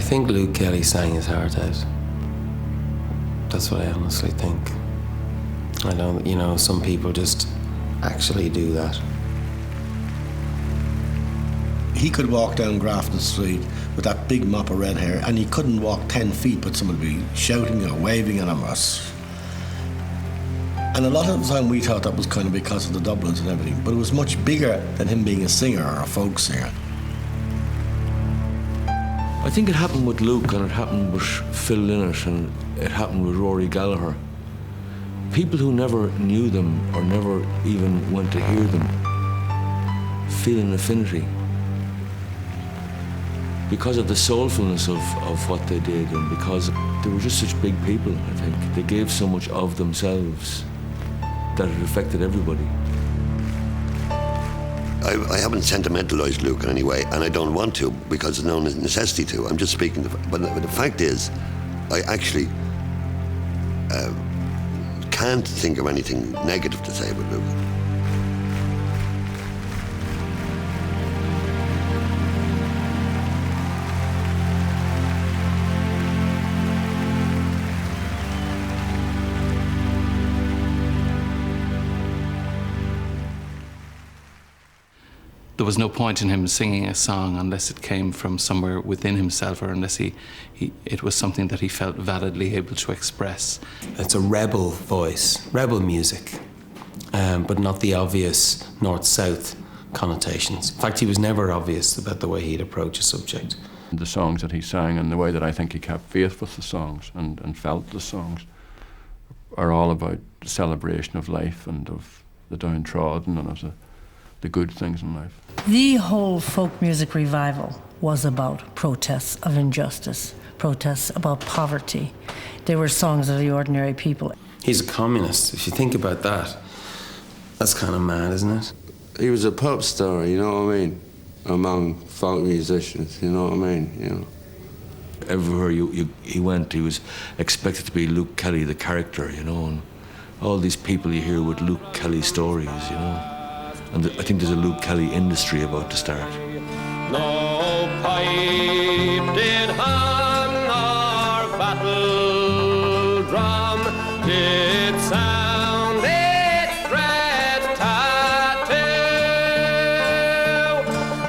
think Luke Kelly sang his heart out. That's what I honestly think. I know, some people just actually do that. He could walk down Grafton Street with that big mop of red hair, and he couldn't walk 10 feet, but someone would be shouting or waving at him. And a lot of the time we thought that was kind of because of the Dublins and everything, but it was much bigger than him being a singer or a folk singer. I think it happened with Luke, and it happened with Phil Lynott, and it happened with Rory Gallagher. People who never knew them or never even went to hear them feel an affinity because of the soulfulness of what they did, and because they were just such big people, I think. They gave so much of themselves that it affected everybody. I haven't sentimentalised Luke in any way, and I don't want to because there's no necessity to. I'm just speaking. But the fact is, I actually can't think of anything negative to say about Luke. There was no point in him singing a song unless it came from somewhere within himself, or unless it was something that he felt validly able to express. It's a rebel voice, rebel music, but not the obvious north-south connotations. In fact, he was never obvious about the way he'd approach a subject. The songs that he sang and the way that I think he kept faith with the songs and felt the songs are all about the celebration of life and of the downtrodden and of the good things in life. The whole folk music revival was about protests of injustice, protests about poverty. They were songs of the ordinary people. He's a communist. If you think about that, that's kind of mad, isn't it? He was a pop star, you know what I mean, among folk musicians, you know what I mean, you know. Everywhere he went, he was expected to be Luke Kelly, the character, you know, and all these people you hear with Luke Kelly stories, you know. And I think there's a Luke Kelly industry about to start. No pipe did hang our battle drum, did sound its dread tattoo,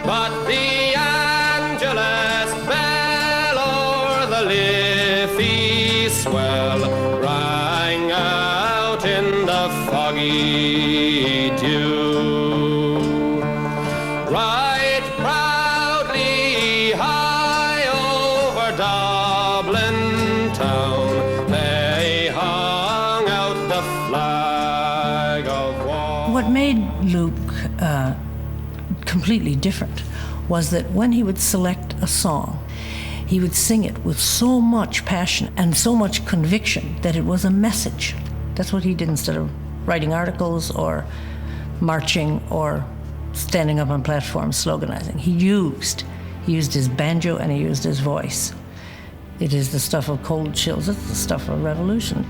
but the Angelus bell o'er the Liffey swell rang out in the foggy dew. Right proudly high over Dublin town, they hung out the flag of war. What made Luke completely different was that when he would select a song, he would sing it with so much passion and so much conviction that it was a message. That's what he did instead of writing articles or marching or standing up on platforms sloganizing. He used his banjo and he used his voice. It is the stuff of cold chills. It's the stuff of revolution.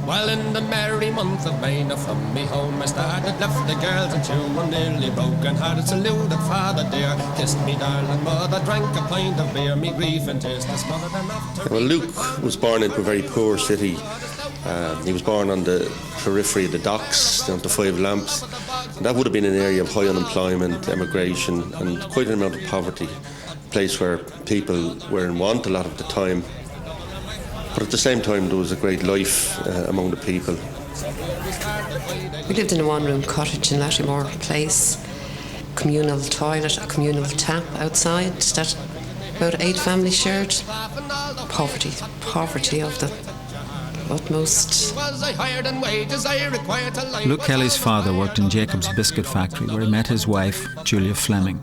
Well, in the merry month of May, now from me home I started, left the girls and children nearly broken hearted, saluted father dear, kissed me darling mother, drank a pint of beer, me grief and tears smothered enough to... Well, Luke was born into a very poor city. He was born on the periphery of the docks, down to Five Lamps. And that would have been an area of high unemployment, emigration, and quite an amount of poverty. A place where people were in want a lot of the time. But at the same time, there was a great life among the people. We lived in a one-room cottage in Latimore Place. Communal toilet, a communal tap outside that about 8 families shared. Poverty of the utmost. Luke Kelly's father worked in Jacob's biscuit factory where he met his wife, Julia Fleming.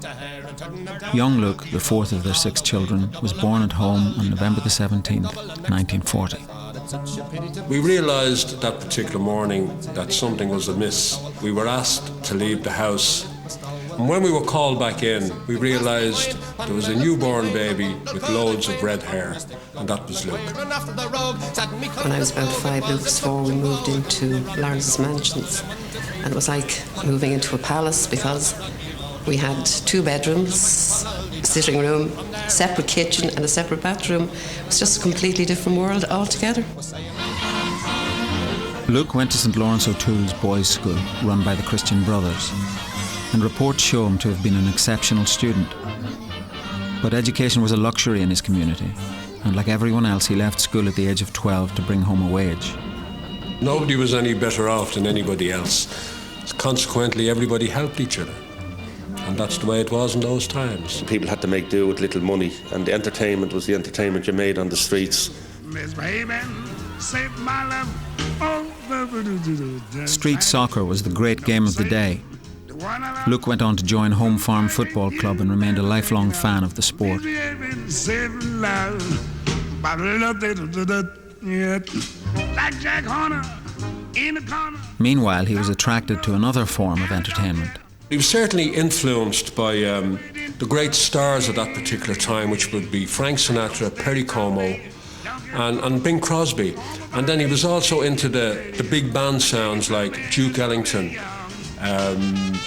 Young Luke, the fourth of their 6 children, was born at home on November the 17th, 1940. We realised that particular morning that something was amiss. We were asked to leave the house And when we were called back in, we realised there was a newborn baby with loads of red hair, and that was Luke. When I was about 5, Luke was 4, we moved into Lawrence's Mansions. And it was like moving into a palace because we had 2 bedrooms, a sitting room, a separate kitchen and a separate bathroom. It was just a completely different world altogether. Luke went to St Lawrence O'Toole's boys' school, run by the Christian Brothers, and reports show him to have been an exceptional student. But education was a luxury in his community, and like everyone else, he left school at the age of 12 to bring home a wage. Nobody was any better off than anybody else. Consequently, everybody helped each other. And that's the way it was in those times. People had to make do with little money, and the entertainment was the entertainment you made on the streets. Street soccer was the great game of the day. Luke went on to join Home Farm Football Club and remained a lifelong fan of the sport. Meanwhile, he was attracted to another form of entertainment. He was certainly influenced by the great stars of that particular time, which would be Frank Sinatra, Perry Como, and Bing Crosby. And then he was also into the big band sounds like Duke Ellington,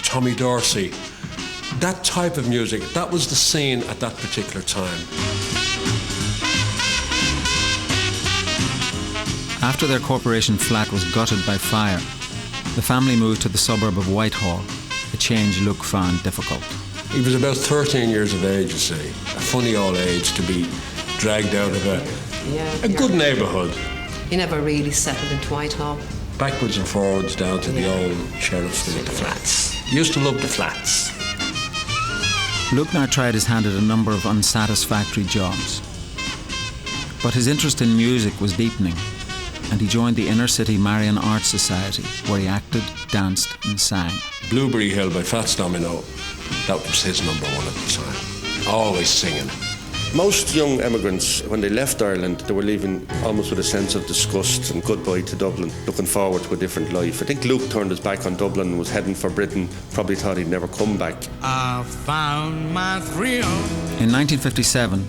Tommy Dorsey. That type of music, that was the scene at that particular time. After their corporation flat was gutted by fire, the family moved to the suburb of Whitehall, a change Luke found difficult. He was about 13 years of age, you see. A funny old age to be dragged out of a good neighbourhood. He never really settled into Whitehall. Backwards and forwards down to the old Sheriff Street. The flats. He used to love the flats. Luke now tried his hand at a number of unsatisfactory jobs. But his interest in music was deepening, and he joined the Inner City Marian Arts Society, where he acted, danced and sang. Blueberry Hill by Fats Domino, that was his number 1 at the time. Always singing. Most young immigrants, when they left Ireland, they were leaving almost with a sense of disgust and goodbye to Dublin, looking forward to a different life. I think Luke turned his back on Dublin and was heading for Britain, probably thought he'd never come back. I found my thrill. In 1957,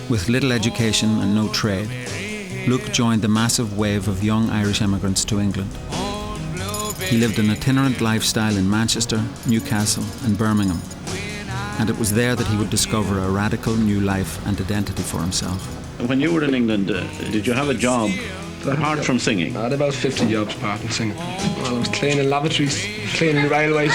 with little education and no trade, Luke joined the massive wave of young Irish immigrants to England. He lived an itinerant lifestyle in Manchester, Newcastle and Birmingham, and it was there that he would discover a radical new life and identity for himself. When you were in England, did you have a job apart from singing? I had about 50 jobs apart from singing. Well, I was cleaning lavatories, cleaning railways,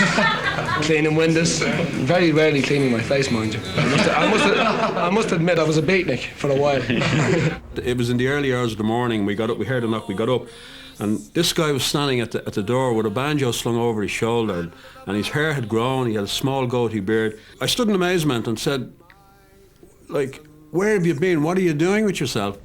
cleaning windows. Very rarely cleaning my face, mind you. I must admit I was a beatnik for a while. It was in the early hours of the morning. We got up. We heard a knock. We got up, and this guy was standing at the door with a banjo slung over his shoulder, and his hair had grown. He had a small goatee beard. I stood in amazement and said, "Like, where have you been? What are you doing with yourself?"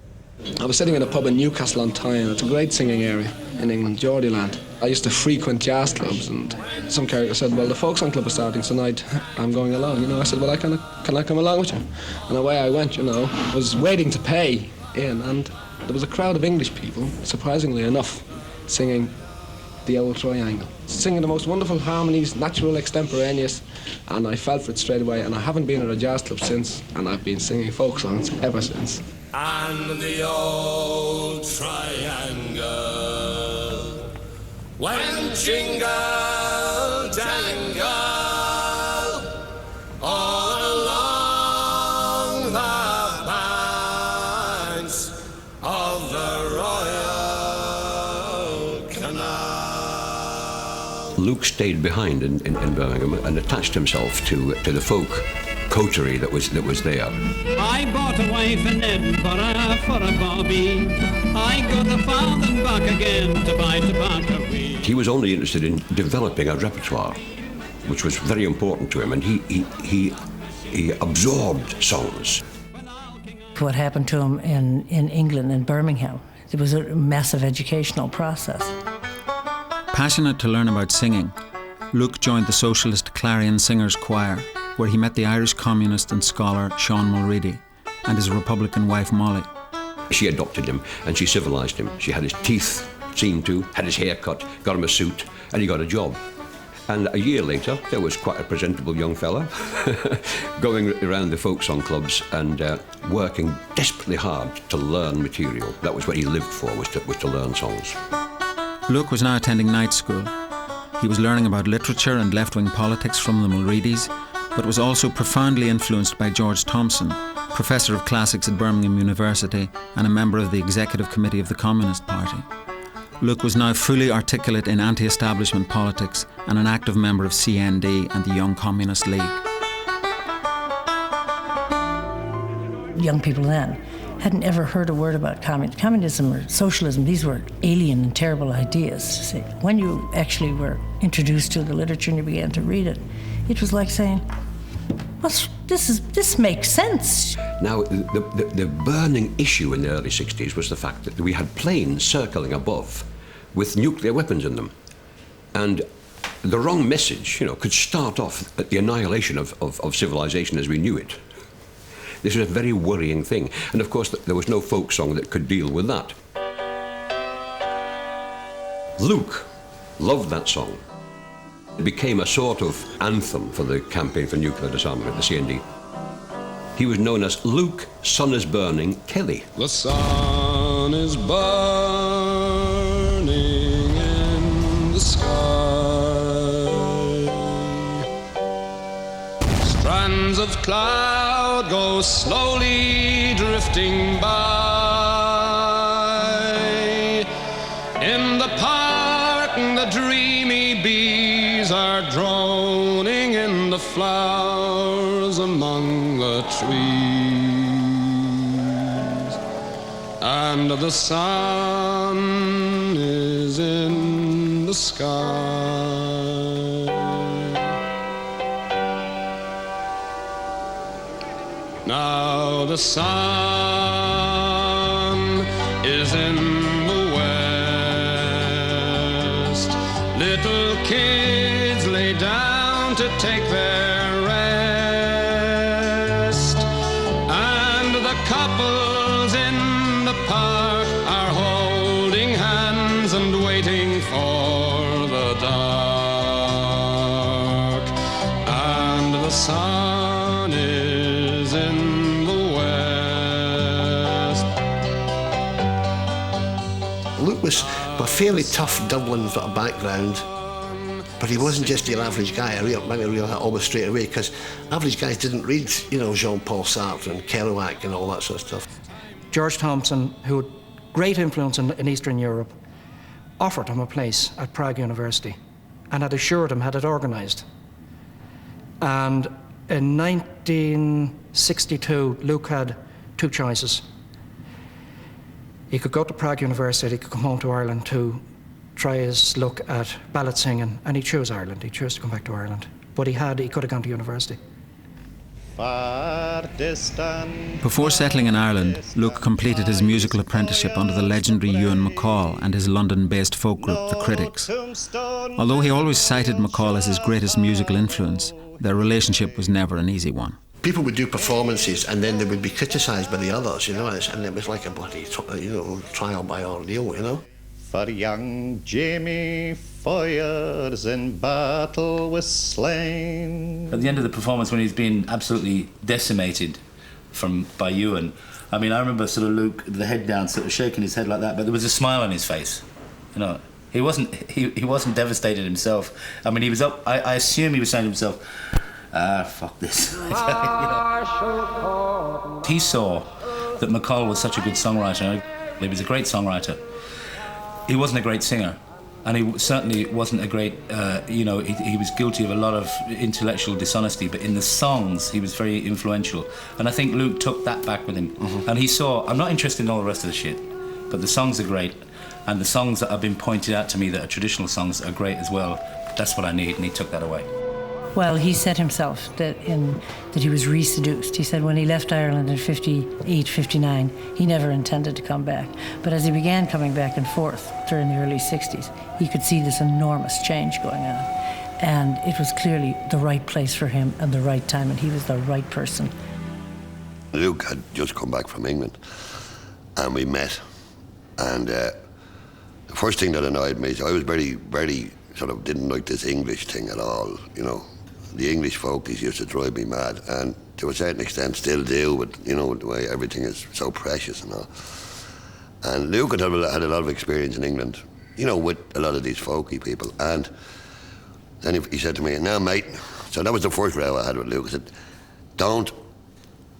I was sitting in a pub in Newcastle on Tyne. It's a great singing area in England, Geordieland. I used to frequent jazz clubs, and some character said, "Well, the folk song club is starting tonight. I'm going along." You know, I said, "Well, can I come along with you?" And away I went. You know, I was waiting to pay in, and there was a crowd of English people, surprisingly enough, singing the old triangle, singing the most wonderful harmonies, natural extemporaneous, and I fell for it straight away. And I haven't been at a jazz club since, and I've been singing folk songs ever since. And the old triangle went jingle jangle all along the banks of the Royal Canal. Luke stayed behind in Birmingham and attached himself to the folk coterie that was there. I bought a wife in Edinburgh for a bobby. I got a father back again to buy tobacco weed. He was only interested in developing a repertoire, which was very important to him, and he absorbed songs. What happened to him in England, in Birmingham, it was a massive educational process. Passionate to learn about singing, Luke joined the socialist Clarion Singers Choir, where he met the Irish communist and scholar Sean Mulready and his Republican wife Molly. She adopted him and she civilised him. She had his teeth seen to, had his hair cut, got him a suit, and he got a job. And a year later, there was quite a presentable young fella going around the folk song clubs and working desperately hard to learn material. That was what he lived for, was to learn songs. Luke was now attending night school. He was learning about literature and left-wing politics from the Mulreadys, but was also profoundly influenced by George Thompson, Professor of Classics at Birmingham University and a member of the Executive Committee of the Communist Party. Luke was now fully articulate in anti-establishment politics and an active member of CND and the Young Communist League. Young people then hadn't ever heard a word about communism or socialism. These were alien and terrible ideas. When you actually were introduced to the literature and you began to read it, it was like saying, this makes sense. Now, the burning issue in the early 60s was the fact that we had planes circling above with nuclear weapons in them. And the wrong message, could start off at the annihilation of civilization as we knew it. This was a very worrying thing. And of course, there was no folk song that could deal with that. Luke loved that song. It became a sort of anthem for the campaign for nuclear disarmament at the CND. He was known as Luke, Sun is Burning Kelly. The sun is burning in the sky. Strands of cloud go slowly drifting by. In the park, the dreamy bees are droning in the flowers among the trees, and the sun is in the sky. Now the sun is in the west. Little kids lay down to take their rest, and the couples in the park are holding hands and waiting for the dark. And the sun is in the west. Luke was a fairly tough Dublin sort of background, but he wasn't just your average guy. I realised that almost straight away, because average guys didn't read, Jean-Paul Sartre and Kerouac and all that sort of stuff. George Thompson, who had great influence in Eastern Europe, offered him a place at Prague University and had assured him, had it organised. And in 1962, Luke had two choices. He could go to Prague University, he could come home to Ireland to try his luck at ballad singing, and he chose Ireland. He chose to come back to Ireland. But he could have gone to university. Before settling in Ireland, Luke completed his musical apprenticeship under the legendary Ewan MacColl and his London-based folk group, The Critics. Although he always cited MacColl as his greatest musical influence, their relationship was never an easy one. People would do performances and then they would be criticised by the others, and it was like a bloody, trial by ordeal, For young Jamie Foyers in battle was slain. At the end of the performance, when he's been absolutely decimated by Ewan, I remember sort of Luke, the head down, sort of shaking his head like that, but there was a smile on his face. He wasn't devastated himself. He was up. I assume he was saying to himself, fuck this. He saw that MacColl was such a good songwriter. He was a great songwriter. He wasn't a great singer, and he certainly wasn't a great, he was guilty of a lot of intellectual dishonesty, but in the songs he was very influential. And I think Luke took that back with him. Mm-hmm. And he saw, I'm not interested in all the rest of the shit, but the songs are great, and the songs that have been pointed out to me that are traditional songs are great as well. That's what I need, and he took that away. Well, he said himself that he was re-seduced. He said when he left Ireland in 58, 59, he never intended to come back. But as he began coming back and forth during the early 60s, he could see this enormous change going on. And it was clearly the right place for him and the right time, and he was the right person. Luke had just come back from England, and we met. And the first thing that annoyed me is I was very, very sort of didn't like this English thing at all, you know. The English folkies used to drive me mad, and to a certain extent still do, but, you know, the way everything is so precious and all. And Luke had a lot of experience in England, you know, with a lot of these folky people. And then he said to me, "Now, mate," so that was the first row I had with Luke. He said, "Don't,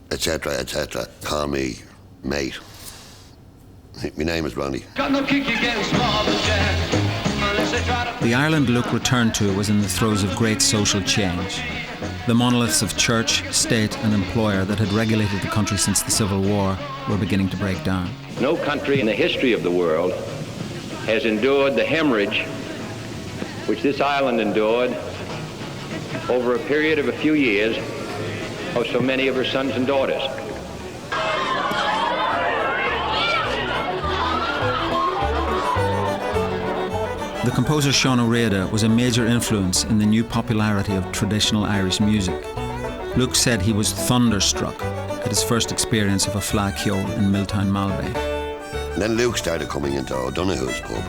etc., etc., call me mate. My name is Ronnie." The Ireland Luke returned to was in the throes of great social change. The monoliths of church, state and employer that had regulated the country since the Civil War were beginning to break down. No country in the history of the world has endured the hemorrhage which this island endured over a period of a few years of so many of her sons and daughters. The composer Sean O'Riordan was a major influence in the new popularity of traditional Irish music. Luke said he was thunderstruck at his first experience of a fleadh cheoil in Milltown Malbay. And then Luke started coming into O'Donoghue's pub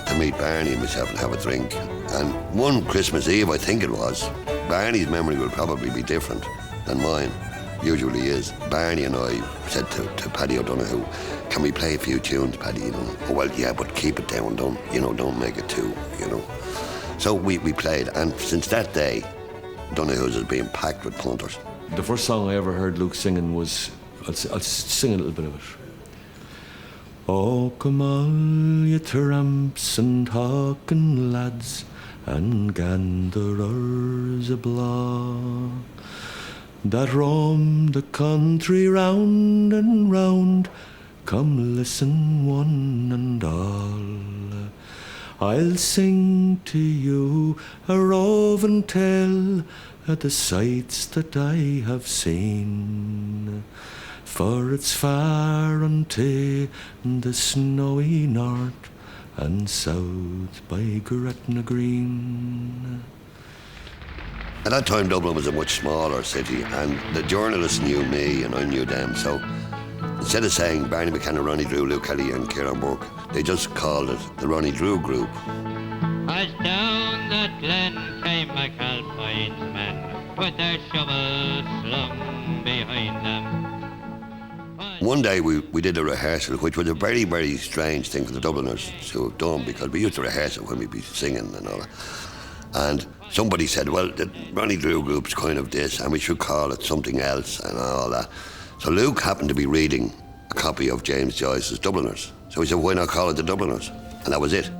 to meet Barney and myself and have a drink. And one Christmas Eve, I think it was, Barney's memory will probably be different than mine, usually is. Barney and I said to Paddy O'Donoghue, "Can we play a few tunes, Paddy?" You know, "Oh, well, yeah, but keep it down, don't make it too, you know." So we played, and since that day, Donoghue's has been packed with punters. The first song I ever heard Luke singing was, I'll sing a little bit of it. "Oh, come all ye tramps and hawking lads and ganderers ablaw, that roam the country round and round, come listen one and all. I'll sing to you a roving tale of the sights that I have seen, for it's far unto the snowy north and south by Gretna Green." At that time, Dublin was a much smaller city, and the journalists knew me and I knew them, so instead of saying Barney McKenna, Ronnie Drew, Luke Kelly and Kieran Burke, they just called it the Ronnie Drew Group. As down that glen came McAlpine's men, with their shovels slung behind them. One day we did a rehearsal, which was a very, very strange thing for the Dubliners to have done, because we used to rehearse it when we'd be singing and all that. And somebody said, "Well, the Ronnie Drew Group's kind of this, and we should call it something else," and all that. So Luke happened to be reading a copy of James Joyce's Dubliners. So he said, "Why not call it the Dubliners?" And that was it.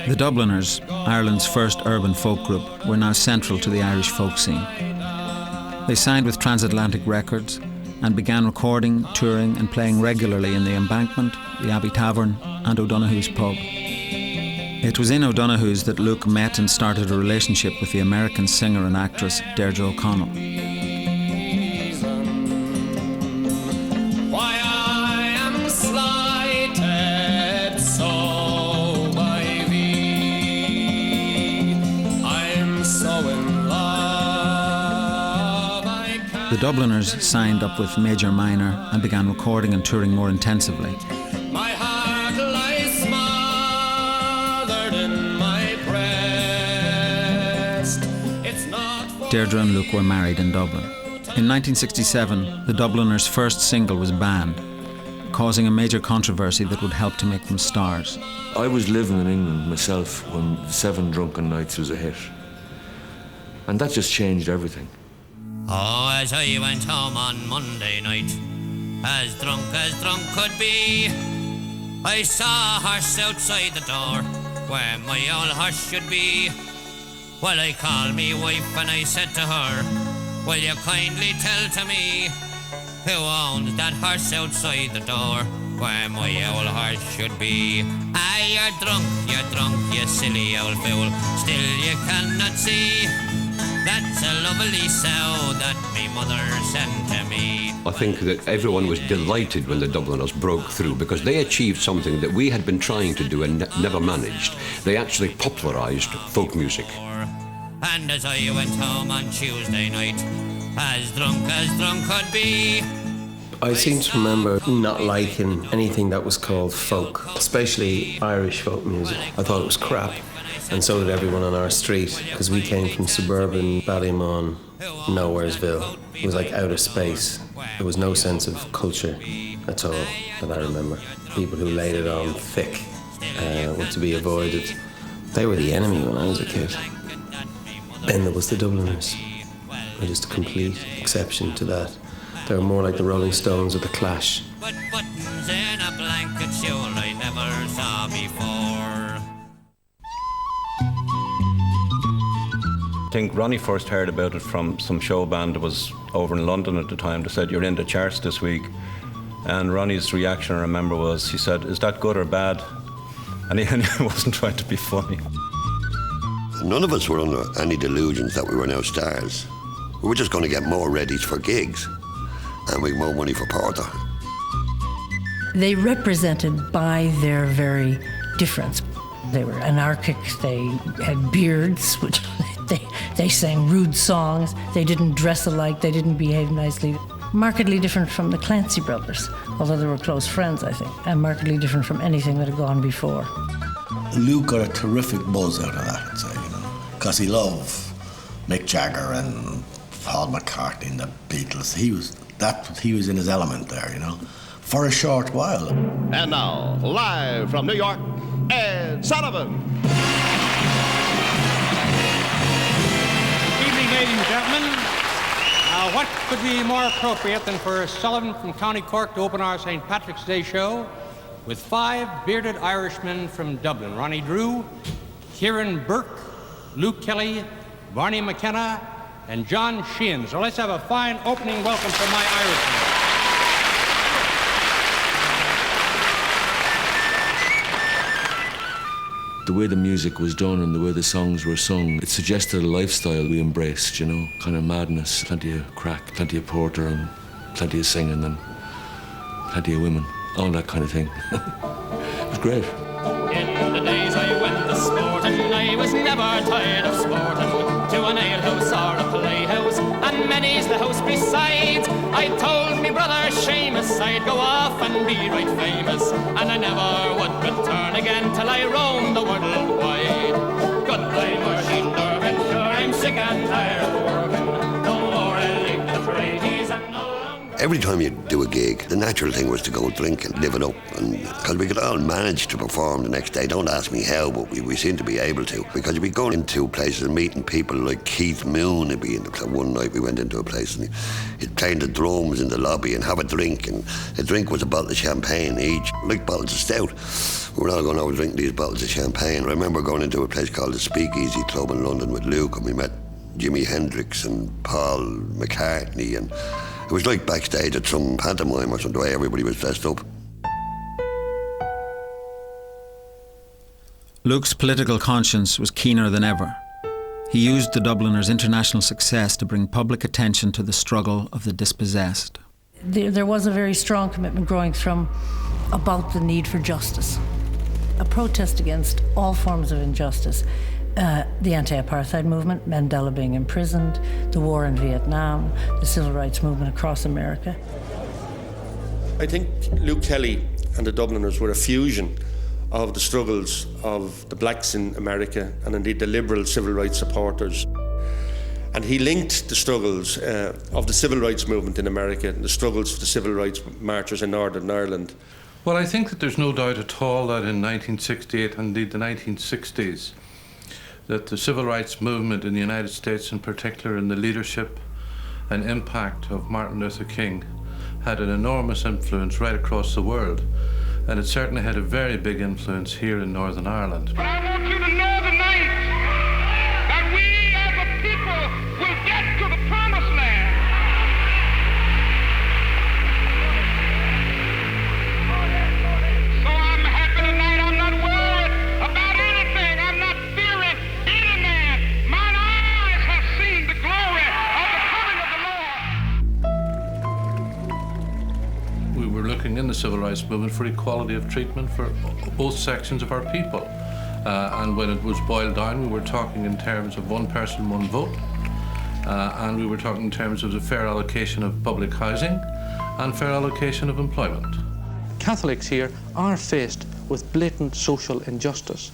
The Dubliners, Ireland's first urban folk group, were now central to the Irish folk scene. They signed with Transatlantic Records and began recording, touring and playing regularly in the Embankment, the Abbey Tavern and O'Donoghue's pub. It was in O'Donoghue's that Luke met and started a relationship with the American singer and actress Deirdre O'Connell. Why I am slighted so by thee, I'm so in love I can't. The Dubliners signed up with Major Minor and began recording and touring more intensively. My heart lies smothered in my breast. It's not for Deirdre and Luke were married in Dublin. In 1967, the Dubliners' first single was banned, causing a major controversy that would help to make them stars. I was living in England myself when 7 Drunken Nights was a hit. And that just changed everything. Oh, as I went home on Monday night, as drunk could be, I saw a horse outside the door, where my old horse should be. Well, I called me wife and I said to her, "Will you kindly tell to me who owns that horse outside the door, where my old horse should be?" "Ah, you're drunk, you silly old fool, still you cannot see. That's a lovely sow that me mother sent to me." I think that everyone was delighted when the Dubliners broke through, because they achieved something that we had been trying to do and never managed. They actually popularised folk music. And as I went home on Tuesday night, as drunk could be. I seem to remember not liking anything that was called folk, especially Irish folk music. I thought it was crap, and so did everyone on our street, because we came from suburban Ballymun, Nowheresville. It was like outer space. There was no sense of culture at all that I remember. People who laid it on thick were to be avoided. They were the enemy when I was a kid. Then there was the Dubliners. They're just a complete exception to that. They were more like the Rolling Stones or the Clash. But buttons in a blanket shawl I never saw before. I think Ronnie first heard about it from some show band that was over in London at the time. They said, "You're in the charts this week." And Ronnie's reaction, I remember, was, he said, "Is that good or bad?" And he wasn't trying to be funny. None of us were under any delusions that we were now stars. We were just going to get more readies for gigs and make more money for porter. They represented by their very difference. They were anarchic, they had beards, which they sang rude songs, they didn't dress alike, they didn't behave nicely. Markedly different from the Clancy brothers, although they were close friends, I think, and markedly different from anything that had gone before. Luke got a terrific buzz out of that, I'd say, because he loved Mick Jagger and Paul McCartney and the Beatles. He was in his element there, for a short while. And now, live from New York, Ed Sullivan. Good evening, ladies and gentlemen. What could be more appropriate than for Sullivan from County Cork to open our St. Patrick's Day show with 5 bearded Irishmen from Dublin: Ronnie Drew, Kieran Burke, Luke Kelly, Barney McKenna, and John Sheehan. So let's have a fine opening welcome from my Irishmen. The way the music was done and the way the songs were sung, it suggested a lifestyle we embraced, kind of madness, plenty of crack, plenty of porter and plenty of singing and plenty of women, all that kind of thing. It was great. In the days I went to sporting, I was never tired of sporting. To an alehouse or a playhouse, and many's the house besides. I told me brother Seamus I'd go off and be right famous, and I never would return again till I roamed the world wide. Goodbye, Machine Durban, sure I'm sick and tired of working. No more I'll leave the tradies and no longer. Every time you do a gig, the natural thing was to go drink and live it up, and because we could all manage to perform the next day. Don't ask me how, but we seem to be able to, because you'd be going into places and meeting people like Keith Moon. He'd be in the club. One night we went into a place and he'd play the drums in the lobby and have a drink, and the drink was a bottle of champagne each, like bottles of stout. We were all going over drinking these bottles of champagne. I remember going into a place called the Speakeasy Club in London with Luke, and we met Jimi Hendrix and Paul McCartney, and it was like backstage at some pantomime or something, the way everybody was dressed up. Luke's political conscience was keener than ever. He used the Dubliners' international success to bring public attention to the struggle of the dispossessed. There was a very strong commitment growing from about the need for justice, a protest against all forms of injustice. The anti-apartheid movement, Mandela being imprisoned, the war in Vietnam, the civil rights movement across America. I think Luke Kelly and the Dubliners were a fusion of the struggles of the blacks in America and indeed the liberal civil rights supporters. And he linked the struggles of the civil rights movement in America and the struggles of the civil rights marchers in Northern Ireland. Well, I think that there's no doubt at all that in 1968 and indeed the 1960s, that the civil rights movement in the United States, in particular in the leadership and impact of Martin Luther King, had an enormous influence right across the world. And it certainly had a very big influence here in Northern Ireland. But I want you to know tonight that we as a people will get to the promised land. So I'm happy tonight. I'm not worried about anything. I'm not fearing any man. Mine eyes have seen the glory of the coming of the Lord. We were looking in the civil rights movement for equality of treatment for both sections of our people. And when it was boiled down, we were talking in terms of one person, one vote. And we were talking in terms of the fair allocation of public housing. and fair allocation of employment. Catholics here are faced with blatant social injustice,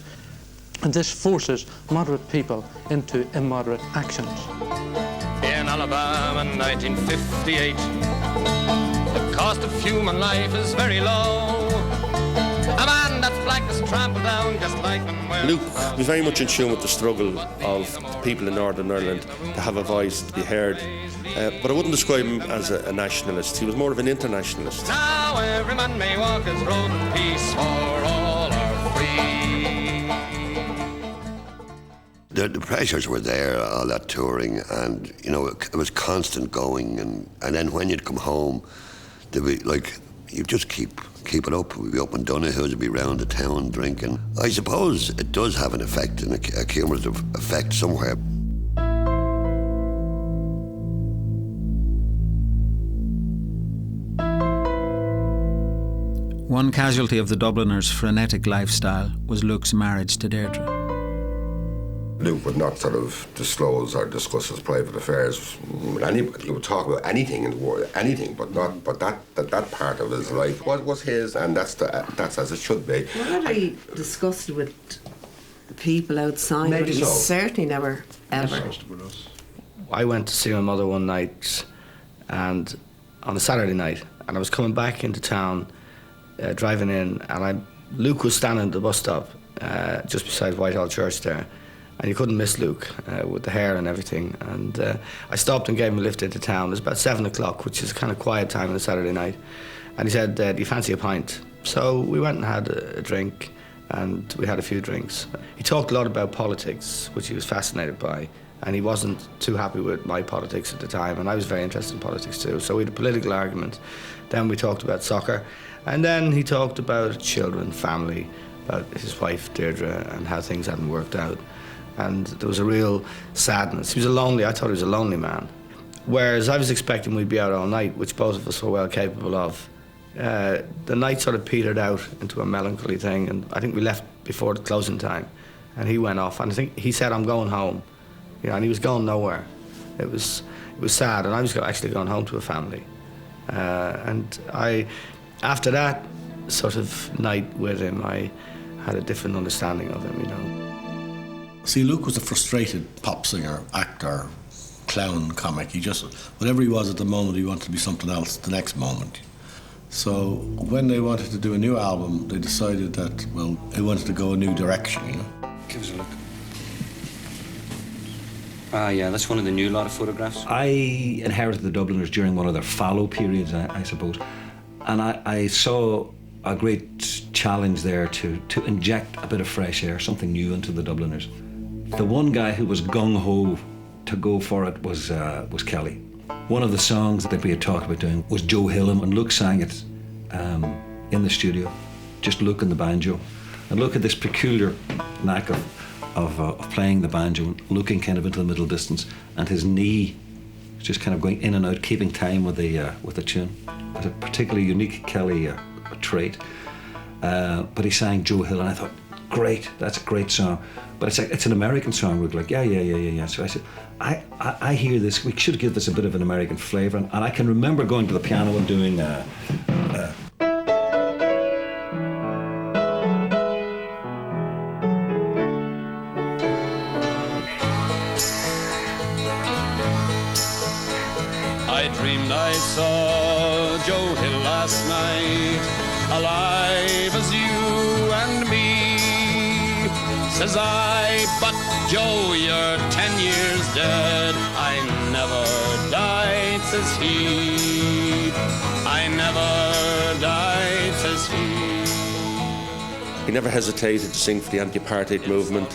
and this forces moderate people into immoderate actions. In Alabama in 1958, the cost of human life is very low. A man that's black is trampled down just like when Luke was very much in tune with the struggle of people in Northern Ireland to have a voice, to be heard. But I wouldn't describe him as a nationalist. He was more of an internationalist. now every man may walk his road in peace, for all are free. The pressures were there, all that touring, and you know it was constant going, and then when you'd come home, there'd be like you just keep it up. We'd be up in Donahue, we'd be round the town drinking. I suppose it does have an effect, a cumulative effect somewhere. One casualty of the Dubliners' frenetic lifestyle was Luke's marriage to Deirdre. Luke would not sort of disclose or discuss his private affairs with anybody. He would talk about anything in the world, anything, but that part of his life was his, and that's as it should be. Whether he discussed it with people outside, Maybe but he so. certainly never, ever. I went to see my mother one night, and on a Saturday night, and I was coming back into town, driving in, and Luke was standing at the bus stop just beside Whitehall Church there, and you couldn't miss Luke with the hair and everything. And I stopped and gave him a lift into town. It was about 7 o'clock, which is kind of quiet time on a Saturday night, and he said, "Do you fancy a pint?" So we went and had a drink, and we had a few drinks. He talked a lot about politics, which he was fascinated by, and he wasn't too happy with my politics at the time, and I was very interested in politics too. So we had a political argument. Then we talked about soccer, and then he talked about children, family, about his wife Deirdre and how things hadn't worked out. And there was a real sadness. I thought he was a lonely man. Whereas I was expecting we'd be out all night, which both of us were well capable of. The night sort of petered out into a melancholy thing, and I think we left before the closing time, and he went off, and I think he said, "I'm going home," and he was going nowhere. It was sad, and I was actually going home to a family. And after that sort of night with him, I had a different understanding of him, See, Luke was a frustrated pop singer, actor, clown, comic. He just, whatever he was at the moment, he wanted to be something else the next moment. So when they wanted to do a new album, they decided that, well, they wanted to go a new direction, Give us a look. Yeah, that's one of the new lot of photographs. I inherited the Dubliners during one of their fallow periods, I suppose. And I saw a great challenge there to inject a bit of fresh air, something new into the Dubliners. The one guy who was gung-ho to go for it was Kelly. One of the songs that we had talked about doing was Joe Hill, and Luke sang it in the studio, just Luke and the banjo. And Luke had this peculiar knack of playing the banjo, looking kind of into the middle distance, and his knee was just kind of going in and out, keeping time with the tune. It was a particularly unique Kelly trait. But he sang Joe Hill, and I thought, great, that's a great song. But it's an American song. We're like, yeah. So I said, I hear this, we should give this a bit of an American flavour. And I can remember going to the piano and doing I dreamed I saw Joe Hill last night, alive as you and me. Says I, but Joe, you're 10 years dead. I never died, says he. I never died, says he. He never hesitated to sing for the anti-apartheid movement,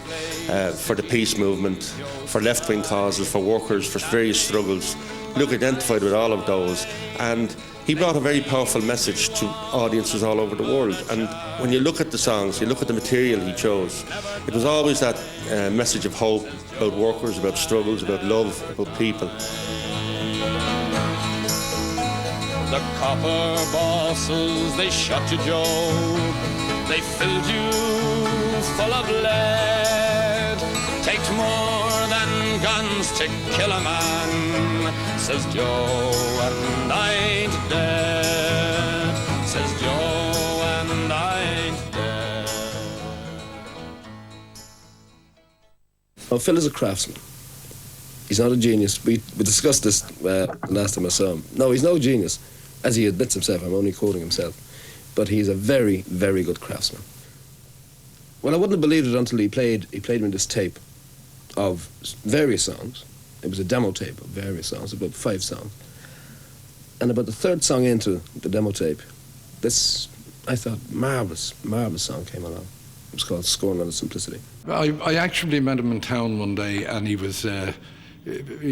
for the peace movement, for left-wing causes, for workers, for various struggles. Luke identified with all of those, and he brought a very powerful message to audiences all over the world. And when you look at the songs, you look at the material he chose, it was always that message of hope about workers, about struggles, about love, about people. The copper bosses, they shot you, Joe. They filled you full of lead. Takes more than guns to kill a man, says Joe, and I ain't dead. Oh, Phil is a craftsman. He's not a genius. We discussed this last time I saw him. No, he's no genius, as he admits himself. I'm only quoting himself. But he's a very, very good craftsman. Well, I wouldn't have believed it until he played me this tape of various songs. It was a demo tape of various songs, about 5 songs. And about the 3rd song into the demo tape, this, I thought, marvellous song came along. It was called Scorn Out of Simplicity. I actually met him in town one day, and he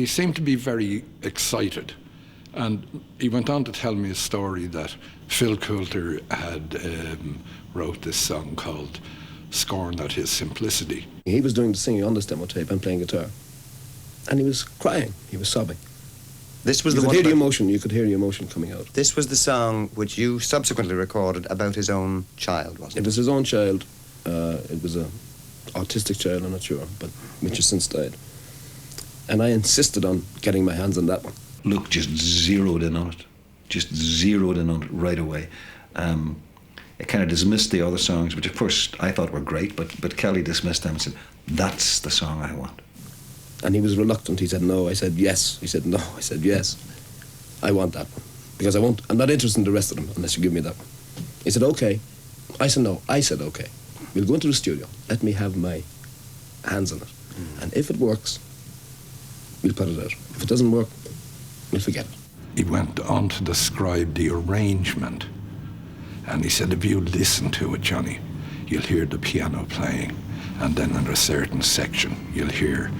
seemed to be very excited. And he went on to tell me a story that Phil Coulter had wrote this song called Scorn At His Simplicity. He was doing the singing on this demo tape and playing guitar. And he was crying, he was sobbing. This was you the could one hear the emotion, you could hear the emotion coming out. This was the song which you subsequently recorded about his own child, wasn't it? It was his own child. It was an autistic child, I'm not sure, but which has since died. And I insisted on getting my hands on that one. Luke just zeroed in on it right away. It kind of dismissed the other songs, which of course I thought were great, but Kelly dismissed them and said, that's the song I want. And he was reluctant. He said no. I said yes. He said no. I said yes. I want that one. Because I'm not interested in the rest of them unless you give me that one. He said okay. I said no. I said okay. We'll go into the studio. Let me have my hands on it. And if it works, we'll put it out. If it doesn't work, we'll forget it. He went on to describe the arrangement. And he said, if you listen to it, Johnny, you'll hear the piano playing. And then in a certain section, you'll hear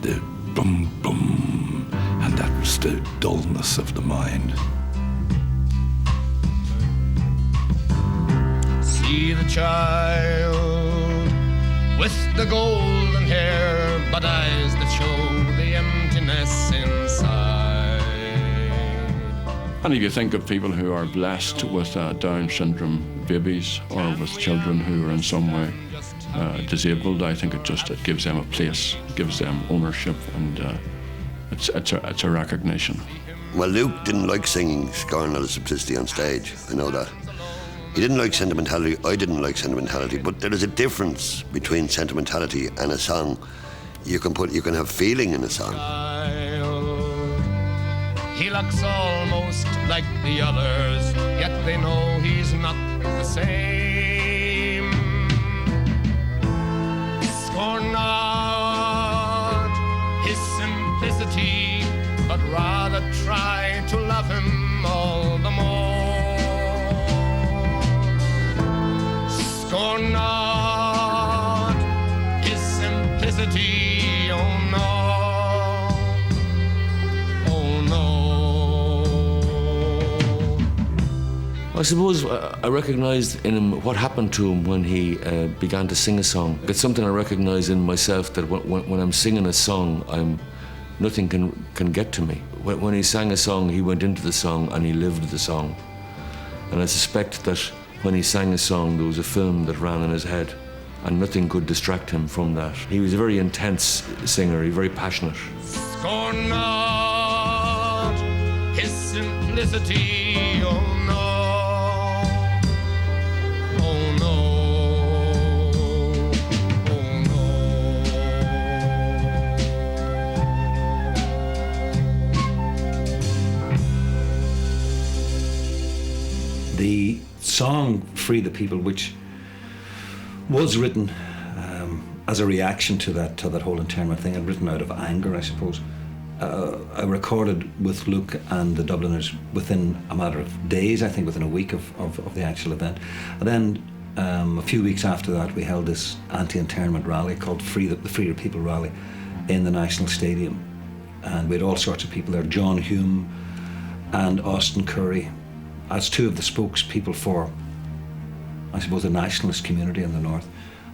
the boom, boom. And that was the dullness of the mind. See the child with the golden hair, but eyes that show the emptiness inside. And if you think of people who are blessed with Down syndrome babies or with children who are in some way disabled, I think it gives them a place, gives them ownership, and it's a recognition. Well, Luke didn't like singing Scorn Out of Simplicity on stage, I know that. He didn't like sentimentality, I didn't like sentimentality, but there is a difference between sentimentality and a song. You can have feeling in a song. He looks almost like the others, yet they know he's not the same. Scorn not his simplicity, but rather try to love him all the more. Scorn not his simplicity, oh no, oh no. I suppose I recognised in him what happened to him when he began to sing a song. It's something I recognise in myself, that when I'm singing a song, nothing can get to me. When he sang a song, he went into the song and he lived the song. And I suspect that when he sang a song, there was a film that ran in his head, and nothing could distract him from that. He was a very intense singer, very passionate. Scorn not his simplicity, oh no, oh no, oh no. The song Free the People, which was written as a reaction to that whole internment thing, and written out of anger, I suppose. I recorded with Luke and the Dubliners within a matter of days, I think within a week of the actual event. And then a few weeks after that, we held this anti-internment rally called the Free the People rally in the National Stadium. And we had all sorts of people there, John Hume and Austin Curry, as two of the spokespeople for, I suppose, the nationalist community in the north,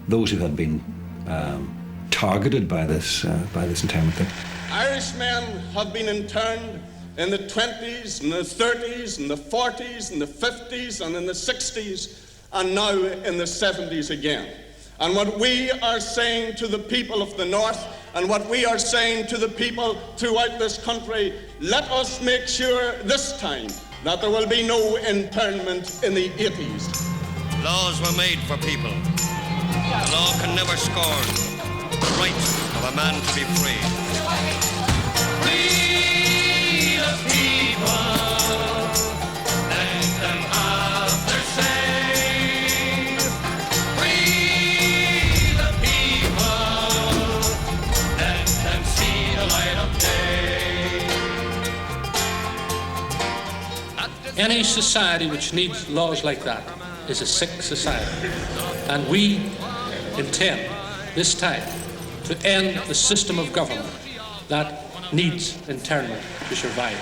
those who had been targeted by this internment thing. Irishmen have been interned in the 20s and the 30s and the 40s and the 50s and in the 60s and now in the 70s again. And what we are saying to the people of the north and what we are saying to the people throughout this country, let us make sure this time that there will be no internment in the 80s. Laws were made for people. The law can never scorn the right of a man to be free. Free the people, let them have their say. Free the people, let them see the light of day. Any society which needs laws like that is a sick society. And we intend this time to end the system of government that needs internment to survive.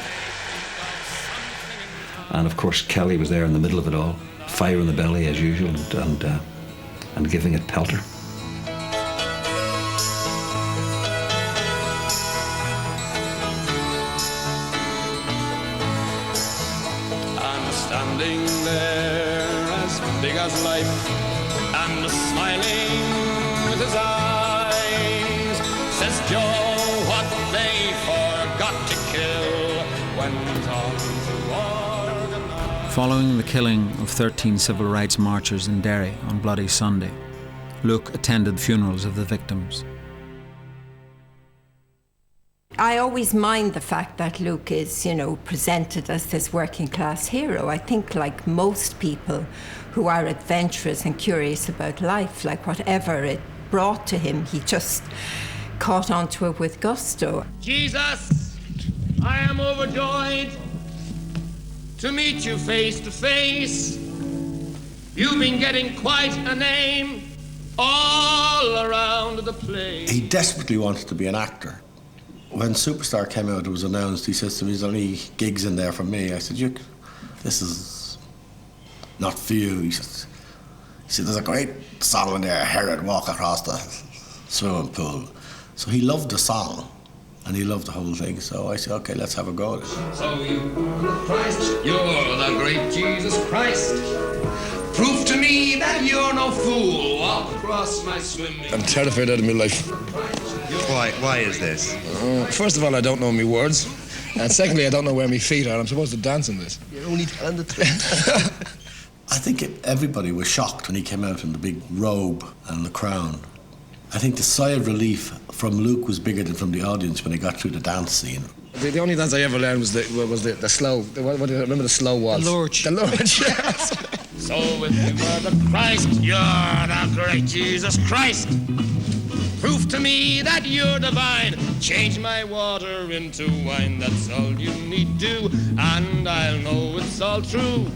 And of course, Kelly was there in the middle of it all, fire in the belly as usual, and giving it pelter. I'm standing there as big as life, and smiling with his eyes. Says Joe, what they forgot to kill went on to organize. Following the killing of 13 civil rights marchers in Derry on Bloody Sunday, Luke attended funerals of the victims. I always mind the fact that Luke is, presented as this working class hero. I think like most people who are adventurous and curious about life, like whatever it brought to him, he just caught onto it with gusto. Jesus, I am overjoyed to meet you face to face. You've been getting quite a name all around the place. He desperately wanted to be an actor. When Superstar came out, it was announced, he says to me, "There's only gigs in there for me." I said, "This is not for you." He said, "There's a great song in there, Herod Walk Across the Swimming Pool." So he loved the song, and he loved the whole thing. So I said, "Okay, let's have a go at it." So you, Christ, you're the great Jesus Christ. Prove to me that you're no fool. Walk across my swimming. I'm terrified out of my life. Why is this? First of all, I don't know my words. And secondly, I don't know where my feet are. I'm supposed to dance in this. You're only telling the I think everybody was shocked when he came out in the big robe and the crown. I think the sigh of relief from Luke was bigger than from the audience when he got through the dance scene. The only dance I ever learned was the slow. What do you remember the slow waltz? The lurch. The lurch, yes. So if you are the Christ, you're the great Jesus Christ. Prove to me that you're divine. Change my water into wine. That's all you need do, and I'll know it's all true.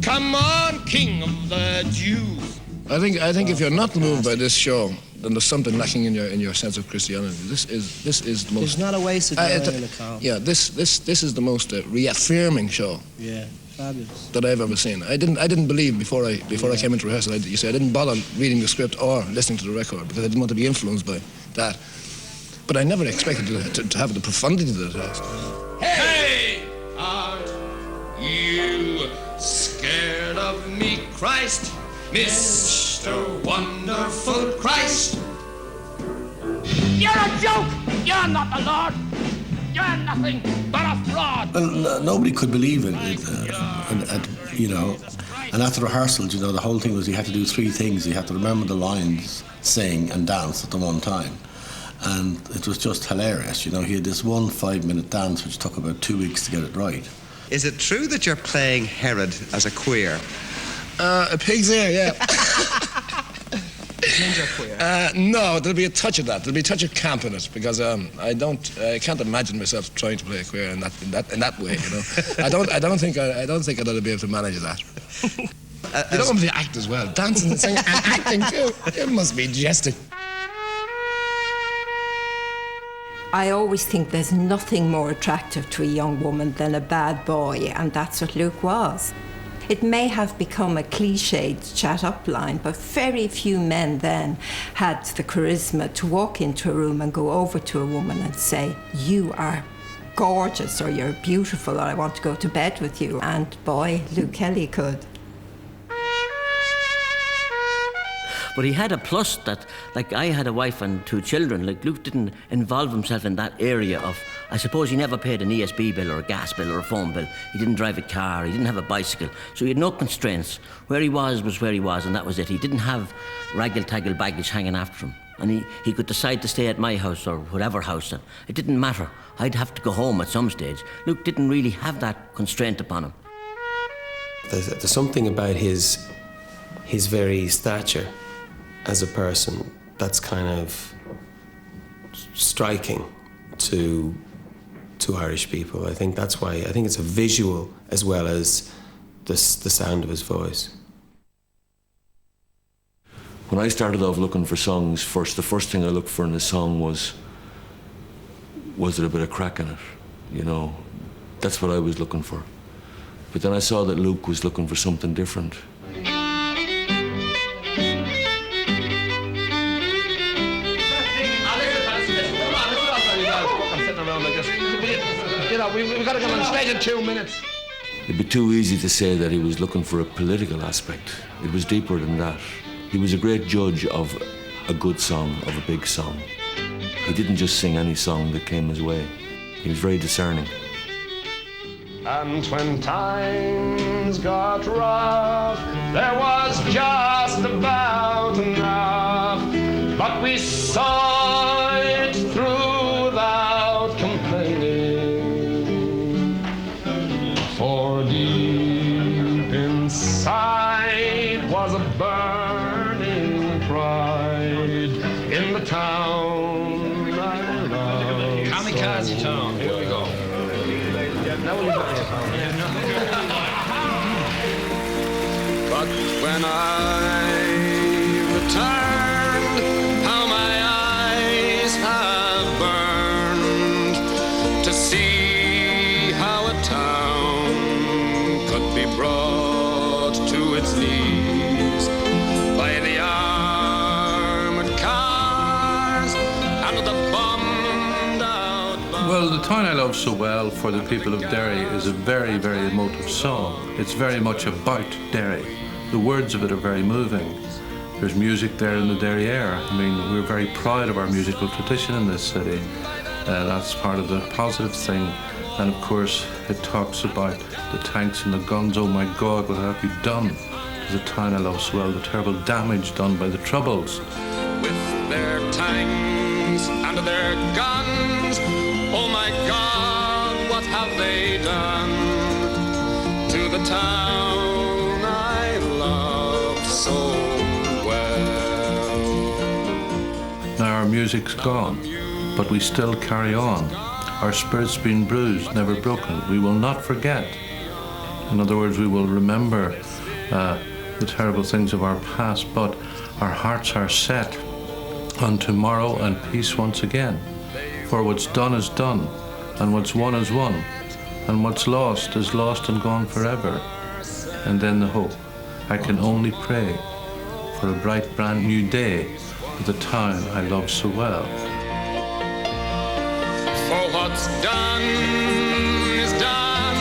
Come on, King of the Jews. I think if you're not moved by this show, then there's something lacking in your sense of Christianity. This is the most. It's not a waste of time. Yeah, this is the most reaffirming show. Yeah. Fabulous. That I've ever seen. I didn't believe before I came into rehearsal. I didn't bother reading the script or listening to the record because I didn't want to be influenced by that. But I never expected to have the profundity that it has. Hey, are you scared of me, Christ, Mr. Wonderful Christ? You're a joke. You're not the Lord. You're nothing but a fraud. Well, nobody could believe it, And at the rehearsals, the whole thing was he had to do three things. He had to remember the lines, sing, and dance at the one time. And it was just hilarious. He had this 1 5-minute dance which took about 2 weeks to get it right. Is it true that you're playing Herod as a queer? A pig's ear, yeah. Ginger queer? No, there'll be a touch of that. There'll be a touch of camp in it because I can't imagine myself trying to play a queer in that way. I don't think I'd ever be able to manage that. You don't want me to act as well, dancing and singing and acting too. It must be majestic. I always think there's nothing more attractive to a young woman than a bad boy, and that's what Luke was. It may have become a cliched chat-up line, but very few men then had the charisma to walk into a room and go over to a woman and say, "You are gorgeous," or "You're beautiful," or "I want to go to bed with you." And boy, Luke Kelly could. But he had a plus that, like, I had a wife and 2 children. Like, Luke didn't involve himself in that area of, I suppose he never paid an ESB bill or a gas bill or a phone bill. He didn't drive a car, he didn't have a bicycle. So he had no constraints. Where he was where he was, and that was it. He didn't have raggle-taggle baggage hanging after him. And he could decide to stay at my house or whatever house, and it didn't matter. I'd have to go home at some stage. Luke didn't really have that constraint upon him. There's something about his very stature as a person that's kind of striking to Irish people. I think that's why. I think it's a visual as well as the sound of his voice. When I started off looking for songs, the first thing I looked for in a song was there a bit of crack in it? You know, that's what I was looking for. But then I saw that Luke was looking for something different. We've got to get on stage in 2 minutes. It'd be too easy to say that he was looking for a political aspect. It was deeper than that. He was a great judge of a good song, of a big song. He didn't just sing any song that came his way. He was very discerning. And when times got rough, there was just about enough. But we saw it through without complaining. For deep inside was a burning pride in the town I love. Kamikaze town, here we go. Now we've got it. But when I returned, how my eyes have burned to see how a town could be brought to its knees by the armored cars and the bombed out. Well, The Town I Love So Well for the people of Derry is a very, very emotive song. It's very much about Derry. The words of it are very moving. There's music there in the Derry air. I mean, we're very proud of our musical tradition in this city. That's part of the positive thing. And of course, it talks about the tanks and the guns. Oh my God, what have you done to the town I love so well? The terrible damage done by the Troubles. With their tanks and their guns, oh my God, what have they done to the town I love so well? Now our music's gone, but we still carry on. Our spirit's been bruised, never broken. We will not forget. In other words, we will remember the terrible things of our past, but our hearts are set on tomorrow and peace once again. For what's done is done, and what's won is won, and what's lost is lost and gone forever. And then the hope. I can only pray for a bright brand new day for the town I love so well. For what's done is done,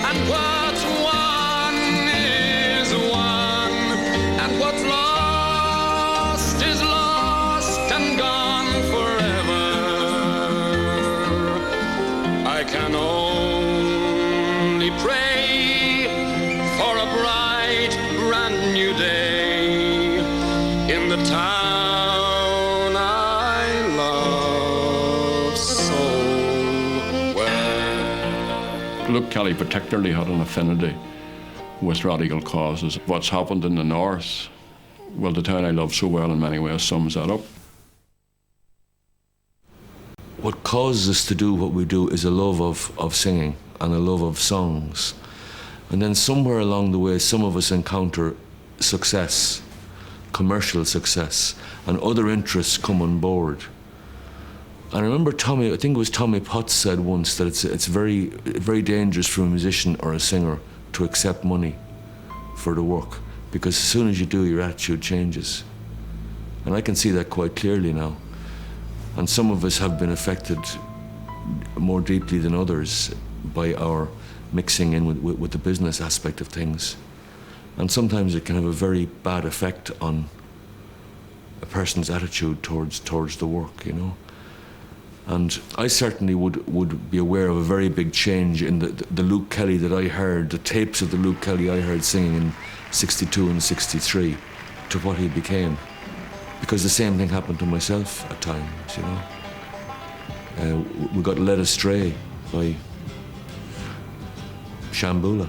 and what's won is won, and what's lost is lost and gone forever. I can only pray for a bright, brand new day in the town I love so well. Luke Kelly particularly had an affinity with radical causes. What's happened in the north, well, The Town I Love So Well in many ways sums that up. What causes us to do what we do is a love of singing and a love of songs. And then somewhere along the way, some of us encounter success, commercial success, and other interests come on board. And I remember I think it was Tommy Potts said once that it's very, very dangerous for a musician or a singer to accept money for the work, because as soon as you do, your attitude changes. And I can see that quite clearly now. And some of us have been affected more deeply than others by our mixing in with the business aspect of things. And sometimes it can have a very bad effect on a person's attitude towards the work, you know. And I certainly would be aware of a very big change in the Luke Kelly that I heard, the tapes of the Luke Kelly I heard singing in '62 and '63, to what he became. Because the same thing happened to myself at times, you know. We got led astray by Shambula.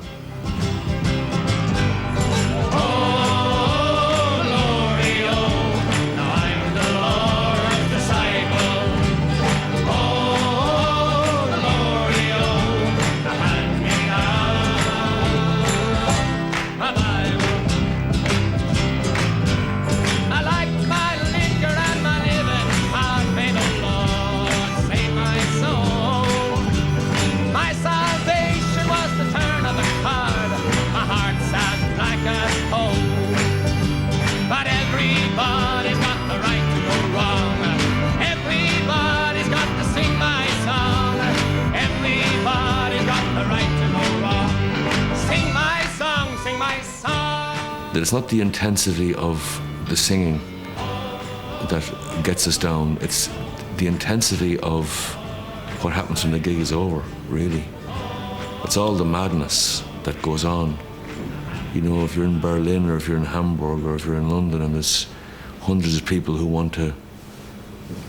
That it's not the intensity of the singing that gets us down, it's the intensity of what happens when the gig is over, really. It's all the madness that goes on. You know, if you're in Berlin or if you're in Hamburg or if you're in London and there's hundreds of people who want to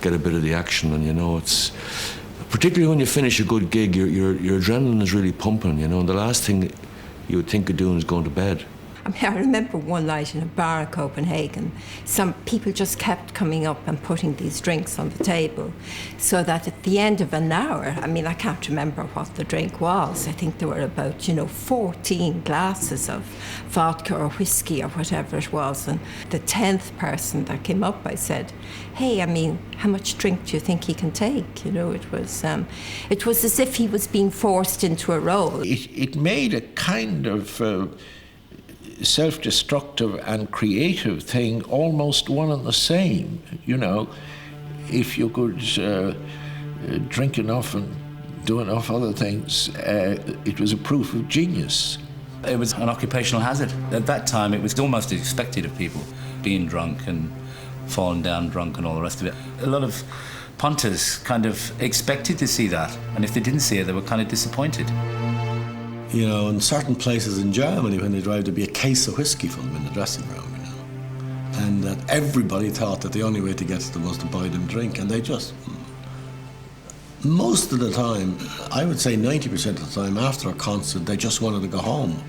get a bit of the action, and you know, it's particularly when you finish a good gig, your adrenaline is really pumping, you know, and the last thing you would think of doing is going to bed. I mean, I remember one night in a bar in Copenhagen, some people just kept coming up and putting these drinks on the table, so that at the end of an hour, I mean, I can't remember what the drink was. I think there were about, 14 glasses of vodka or whiskey or whatever it was. And the 10th person that came up, I said, hey, I mean, how much drink do you think he can take? You know, it was as if he was being forced into a role. It made a kind of self-destructive and creative thing almost one and the same, you know. If you could drink enough and do enough other things, it was a proof of genius. It was an occupational hazard. At that time, it was almost expected of people, being drunk and falling down drunk and all the rest of it. A lot of punters kind of expected to see that, and if they didn't see it, they were kind of disappointed. You know, in certain places in Germany, when they drive, there'd be a case of whiskey for them in the dressing room, you know. And that everybody thought that the only way to get to them was to buy them drink, and they just... Most of the time, I would say 90% of the time, after a concert, they just wanted to go home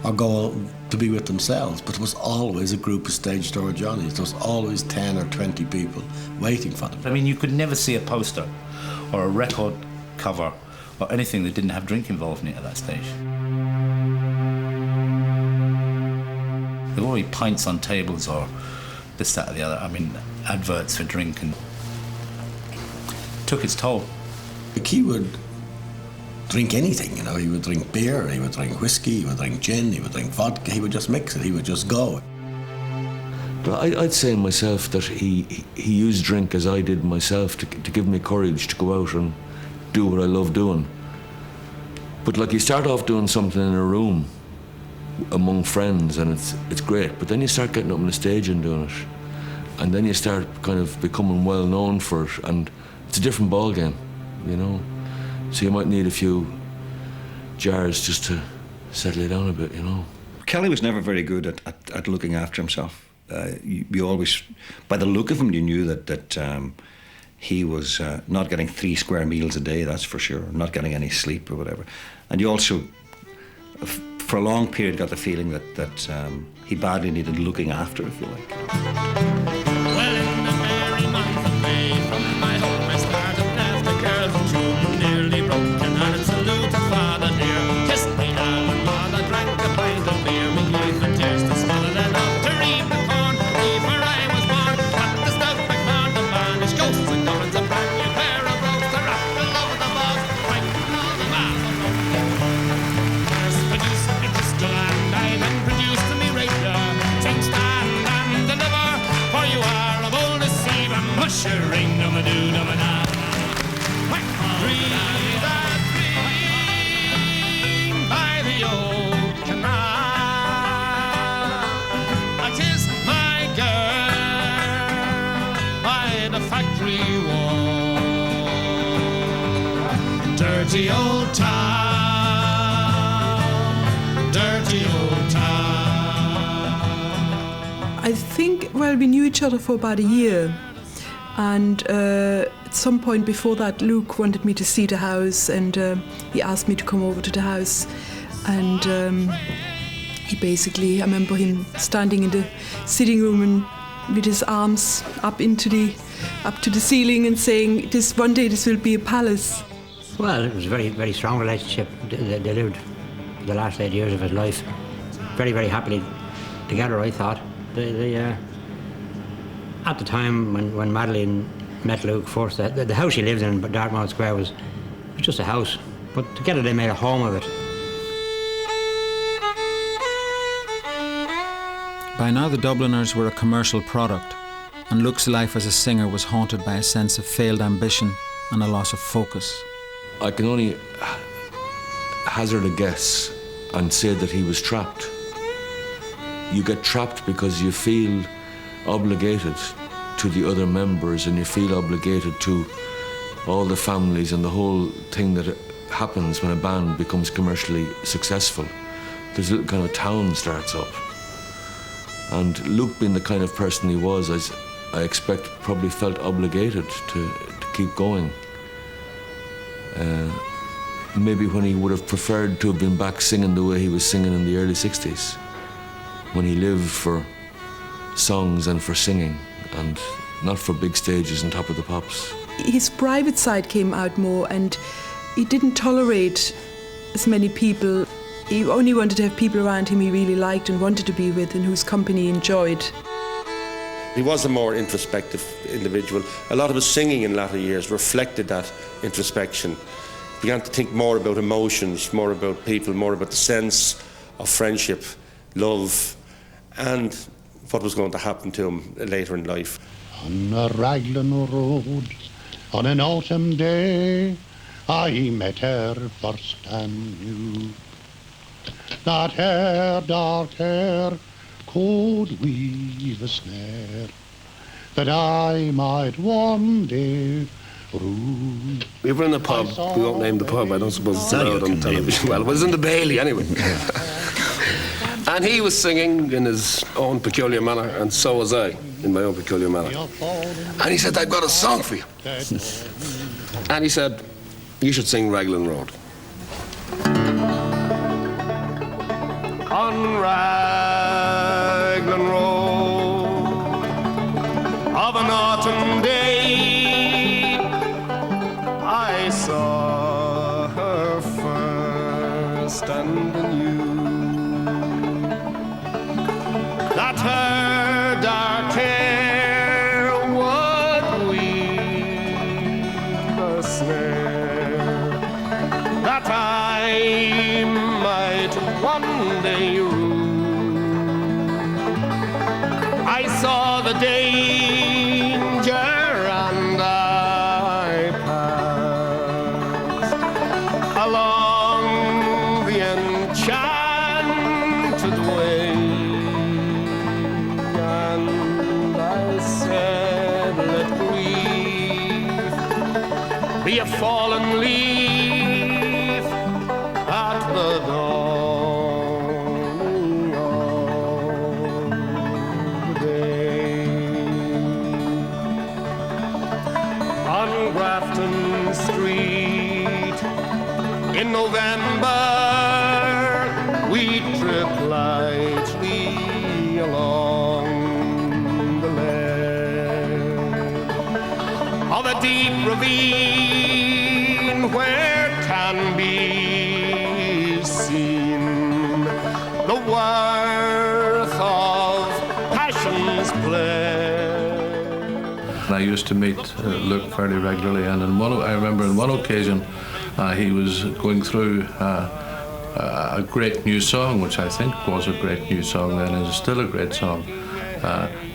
or go to be with themselves, but there was always a group of stage door Johnnies. There was always 10 or 20 people waiting for them. I mean, you could never see a poster or a record cover or anything that didn't have drink involved in it at that stage. There were always pints on tables or this, that, or the other. I mean, adverts for drink, and took its toll. He would drink anything, you know. He would drink beer, he would drink whiskey, he would drink gin, he would drink vodka. He would just mix it, he would just go. But I'd say myself that he used drink as I did myself to give me courage to go out and do what I love doing. But like, you start off doing something in a room among friends and it's great, but then you start getting up on the stage and doing it, and then you start kind of becoming well known for it, and it's a different ball game, you know. So you might need a few jars just to settle it down a bit, you know. Kelly was never very good at looking after himself. You always, by the look of him, you knew that he was not getting 3 square meals a day, that's for sure, not getting any sleep or whatever. And you also, for a long period, got the feeling that he badly needed looking after, if you like. Well, in the merry month of May, from my home I started, left the girls and children nearly broken hearted, saluted father dear, kissed me darling mother, drank a pint of beer, me youth and tears to smother that up to reap the corn, leave where I was born, cut the stuff back down the varnish, ghosts and goblins, a brand new pair of brogues to rock the love of the boss, right all the while. First produced me crystal and I then produced me razor, sing stand and deliver, for you are a bold deceiver, mushering dum-a-doo dum-a-da. Breathe that dream by the old canal. I kiss my girl by the factory wall. Dirty old town, dirty old town. I think, well, we knew each other for about a year. And at some point before that, Luke wanted me to see the house, and he asked me to come over to the house. And he basically, I remember him standing in the sitting room and with his arms up to the ceiling and saying, one day this will be a palace. Well, it was a very, very strong relationship. They lived the last 8 years of his life very, very happily together, I thought. At the time when Madeleine met Luke first, the house she lived in Dartmouth Square was just a house, but together they made a home of it. By now the Dubliners were a commercial product, and Luke's life as a singer was haunted by a sense of failed ambition and a loss of focus. I can only hazard a guess and say that he was trapped. You get trapped because you feel obligated to the other members, and you feel obligated to all the families and the whole thing that happens when a band becomes commercially successful. There's a little kind of town starts up. And Luke, being the kind of person he was, I expect probably felt obligated to keep going. Maybe when he would have preferred to have been back singing the way he was singing in the early 60s, when he lived for songs and for singing, and not for big stages and Top of the Pops. His private side came out more, and he didn't tolerate as many people. He only wanted to have people around him he really liked and wanted to be with, and whose company he enjoyed. He was a more introspective individual. A lot of his singing in latter years reflected that introspection. He began to think more about emotions, more about people, more about the sense of friendship, love, and what was going to happen to him later in life. On a Raglan road, on an autumn day, I met her first and knew that her dark hair could weave a snare that I might one day rue. We were in a pub. We won't name the pub. I don't suppose it's allowed on television. Well, it was in the Bailey anyway. And he was singing in his own peculiar manner, and so was I, in my own peculiar manner. And he said, "I've got a song for you." And he said, "You should sing Raglan Road." On Raglan Road of an autumn day, I saw her first and knew that her dark hair would weave a snare that I might one day rue. I saw the danger and I passed along the enchanted way, and I said, let grief be a fallen leaf at the dawning of the day. On Grafton Street in November, we trip lightly along the lane of a deep ravine where can be seen the worth of passion's play. I used to meet Luke fairly regularly, and I remember on one occasion he was going through a great new song, which I think was a great new song then, and is still a great song,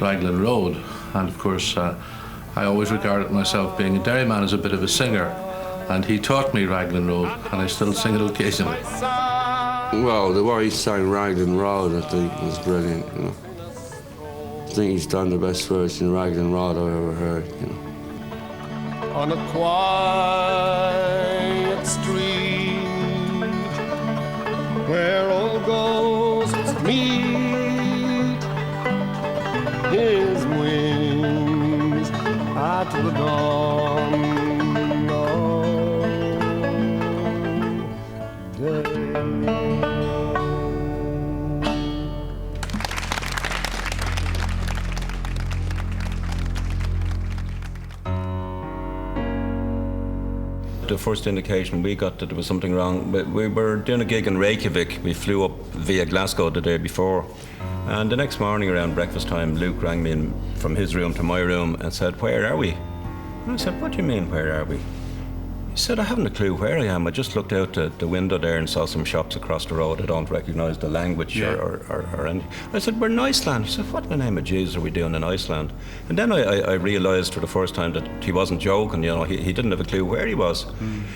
Raglan Road. And of course, I always regarded myself, being a dairyman, as a bit of a singer, and he taught me Raglan Road, and I still sing it occasionally. Well, the way he sang Raglan Road, I think, was brilliant, you know. I think he's done the best version of Raglan Road I've ever heard, you know. On a quiet street where all ghosts meet, the first indication we got that there was something wrong. We were doing a gig in Reykjavik. We flew up via Glasgow the day before. And the next morning around breakfast time, Luke rang me in from his room to my room and said, "Where are we?" And I said, "What do you mean, where are we?" He said, "I haven't a clue where I am. I just looked out the window there and saw some shops across the road. I don't recognise the language or anything." I said, "We're in Iceland." He said, "What in the name of Jesus are we doing in Iceland?" And then I realised for the first time that he wasn't joking. You know, he didn't have a clue where he was.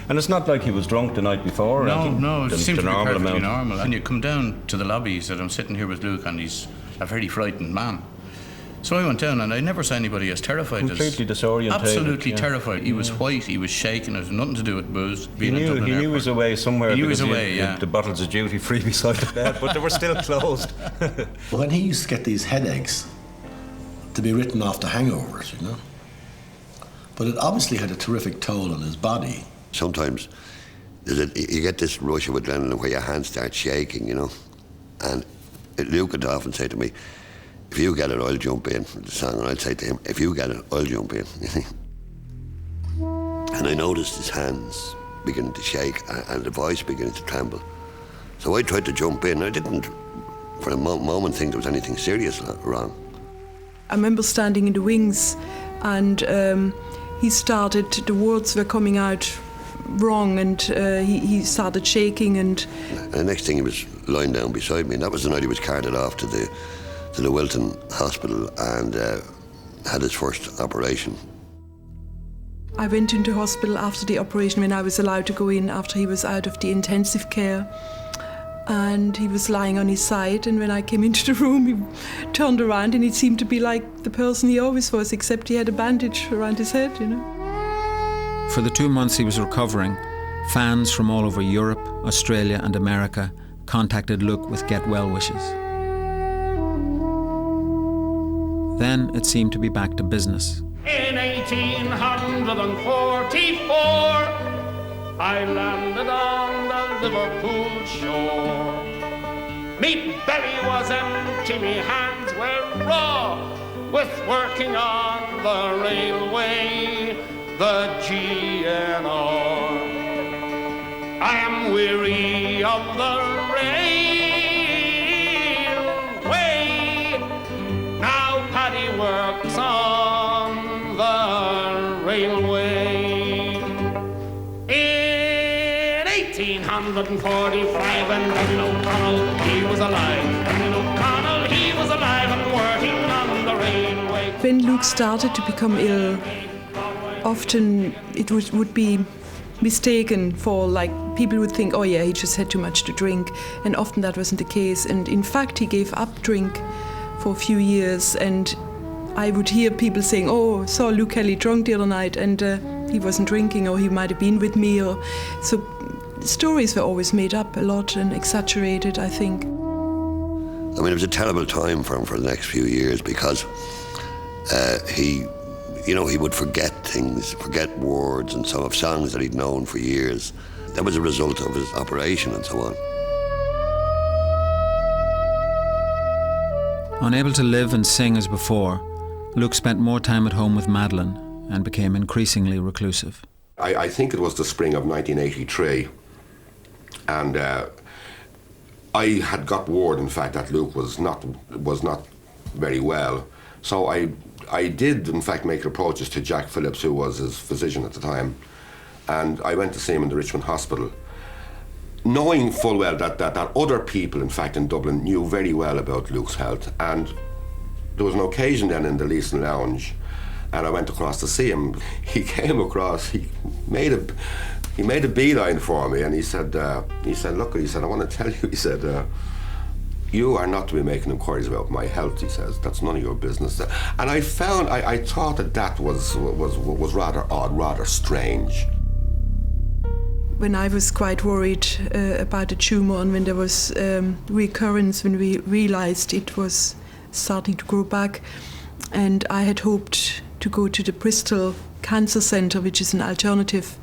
And it's not like he was drunk the night before. No, it seemed to be normal perfectly amount. normal. And you come down to the lobby, he said, "I'm sitting here with Luke and he's a very frightened man." So I went down and I never saw anybody as terrified. Completely disorientated. Absolutely terrified. He was white, he was shaking, it had nothing to do with booze. He knew he was away somewhere. He knew he was because away, yeah. The bottles of duty free beside the bed, but they were still closed. When he used to get these headaches to be written off the hangovers, you know. But it obviously had a terrific toll on his body. Sometimes you get this rush of adrenaline where your hands start shaking, you know. And Luke would often say to me, "If you get it, I'll jump in." The song, and I'd say to him, "If you get it, I'll jump in." And I noticed his hands beginning to shake and the voice beginning to tremble. So I tried to jump in. I didn't, for a moment, think there was anything serious wrong. I remember standing in the wings, and he started. The words were coming out wrong, and he started shaking. And the next thing, he was lying down beside me, and that was the night he was carted off to the Wilton Hospital and had his first operation. I went into hospital after the operation when I was allowed to go in after he was out of the intensive care. And he was lying on his side, and when I came into the room, he turned around and he seemed to be like the person he always was, except he had a bandage around his head, you know. For the 2 months he was recovering, fans from all over Europe, Australia and America contacted Luke with get well wishes. Then it seemed to be back to business. In 1844, I landed on the Liverpool shore. Me belly was empty, me hands were raw, with working on the railway, the GNR. I am weary of the railway. Now Paddy works on the railway. In 1845, and Daniel O'Connell, he was alive. Daniel O'Connell, he was alive and working on the railway. When Luke started to become ill, often it would be mistaken for, like, people would think, oh yeah, he just had too much to drink, and often that wasn't the case. And in fact, he gave up drink for a few years, and I would hear people saying, "Oh, saw Luke Kelly drunk the other night, and he wasn't drinking, or he might have been with me." Or so stories were always made up a lot and exaggerated, I think. I mean, it was a terrible time for him for the next few years because he would forget things, forget words and some of songs that he'd known for years. That was a result of his operation and so on. Unable to live and sing as before, Luke spent more time at home with Madeleine and became increasingly reclusive. I think it was the spring of 1983, and I had got word, in fact, that Luke was not very well. So I did, in fact, make approaches to Jack Phillips, who was his physician at the time, and I went to see him in the Richmond Hospital, knowing full well that other people, in fact, in Dublin knew very well about Luke's health. And there was an occasion then in the Leeson Lounge, and I went across to see him. He came across, he made a beeline for me, and he said, "Look," he said, "I want to tell you," he said, "you are not to be making inquiries about my health," he says. "That's none of your business." And I thought that was rather odd, rather strange. When I was quite worried about the tumour, and when there was recurrence, when we realised it was starting to grow back, and I had hoped to go to the Bristol Cancer Centre, which is an alternative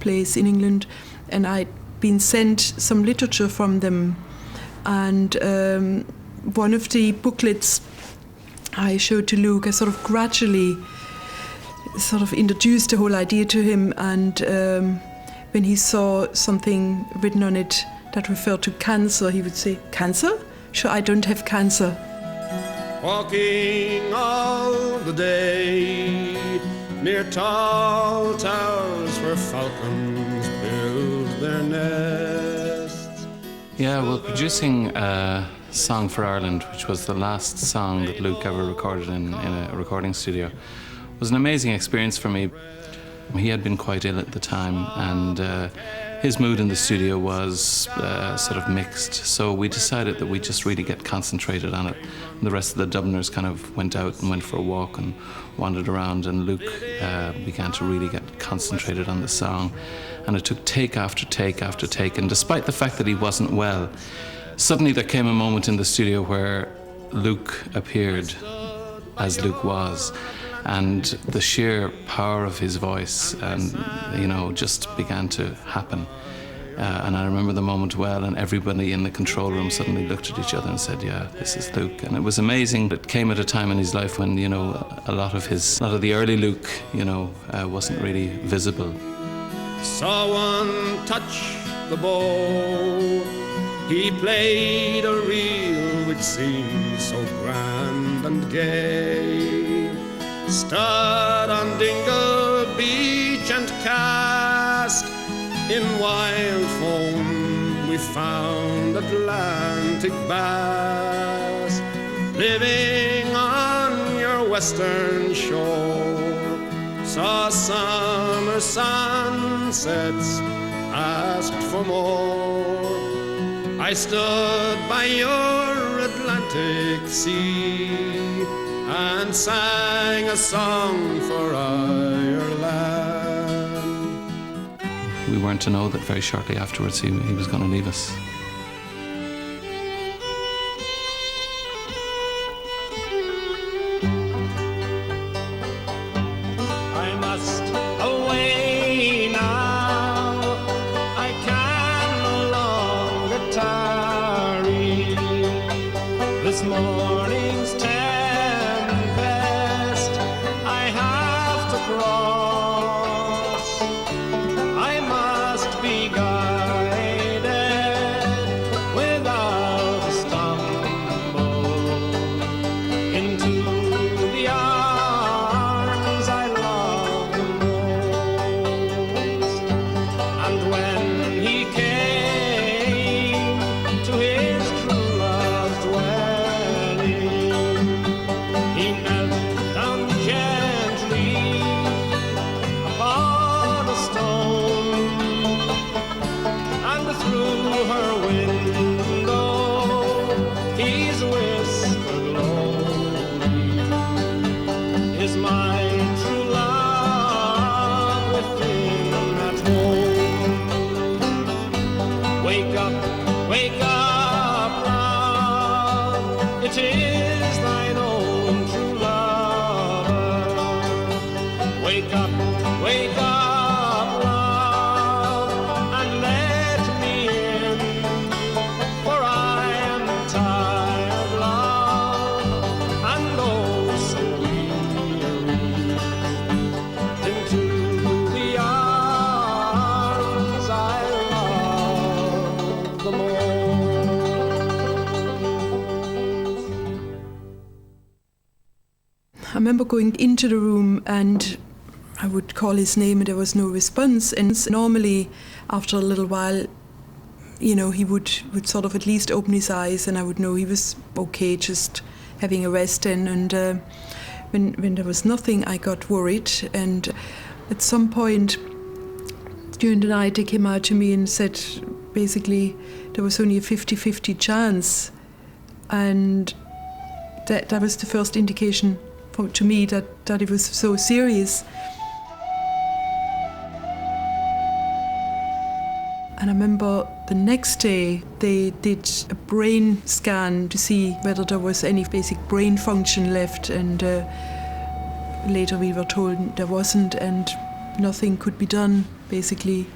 place in England, and I'd been sent some literature from them, and one of the booklets I showed to Luke, I sort of gradually introduced the whole idea to him, and when he saw something written on it that referred to cancer, he would say, "Cancer? Sure, I don't have cancer." Walking all the day near tall towers where falcons build their nests. Yeah, well, producing Song for Ireland, which was the last song that Luke ever recorded in a recording studio, was an amazing experience for me. He had been quite ill at the time, and his mood in the studio was sort of mixed, so we decided that we'd just really get concentrated on it. And the rest of the Dubliners kind of went out and went for a walk and wandered around, and Luke began to really get concentrated on the song. And it took take after take after take, and despite the fact that he wasn't well, suddenly there came a moment in the studio where Luke appeared as Luke was, and the sheer power of his voice and just began to happen. And I remember the moment well, and everybody in the control room suddenly looked at each other and said, "Yeah, this is Luke." And it was amazing. It came at a time in his life when a lot of the early Luke wasn't really visible. Saw one touch the bow. He played a reel which seemed so grand and gay. Stood on Dingle Beach and cast in wild foam. We found Atlantic bass living on your western shore. Saw summer sunsets, asked for more. I stood by your Atlantic sea and sang a song for Ireland. We weren't to know that very shortly afterwards he was going to leave us. I must away now. I can no longer tarry. This morning's tempest I have to cross. I must be guided without a stumble into the arms I love the most. And when he came to his true love's dwelling, he knelt down gently upon a stone, and through her window he's whispered lowly, "Is my true love within at home? Wake up, love, it is thine own true lover. Wake up, love, and let me in, for I am tired, love, and oh so weary. Into the arms I love the most." I remember going into the room and I would call his name and there was no response. And normally, after a little while, he would sort of at least open his eyes and I would know he was okay, just having a rest in. And when there was nothing, I got worried. And at some point during the night, they came out to me and said, basically, there was only a 50-50 chance. And that was the first indication to me that it was so serious. And I remember the next day they did a brain scan to see whether there was any basic brain function left, and later we were told there wasn't and nothing could be done, basically.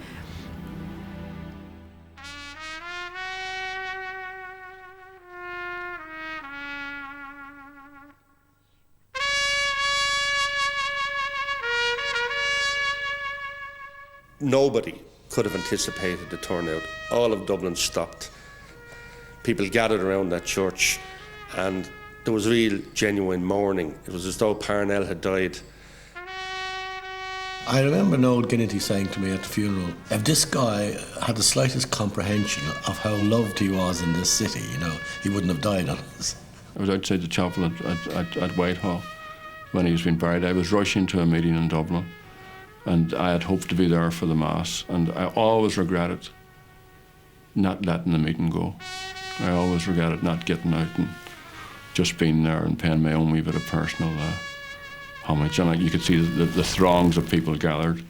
Nobody could have anticipated the turnout. All of Dublin stopped. People gathered around that church, and there was real, genuine mourning. It was as though Parnell had died. I remember Noel Ginnity saying to me at the funeral, if this guy had the slightest comprehension of how loved he was in this city, you know, he wouldn't have died on us. I was outside the chapel at Whitehall when he was being buried. I was rushing to a meeting in Dublin, and I had hoped to be there for the Mass, and I always regretted not letting the meeting go. I always regretted not getting out and just being there and paying my own wee bit of personal homage. And you could see the throngs of people gathered.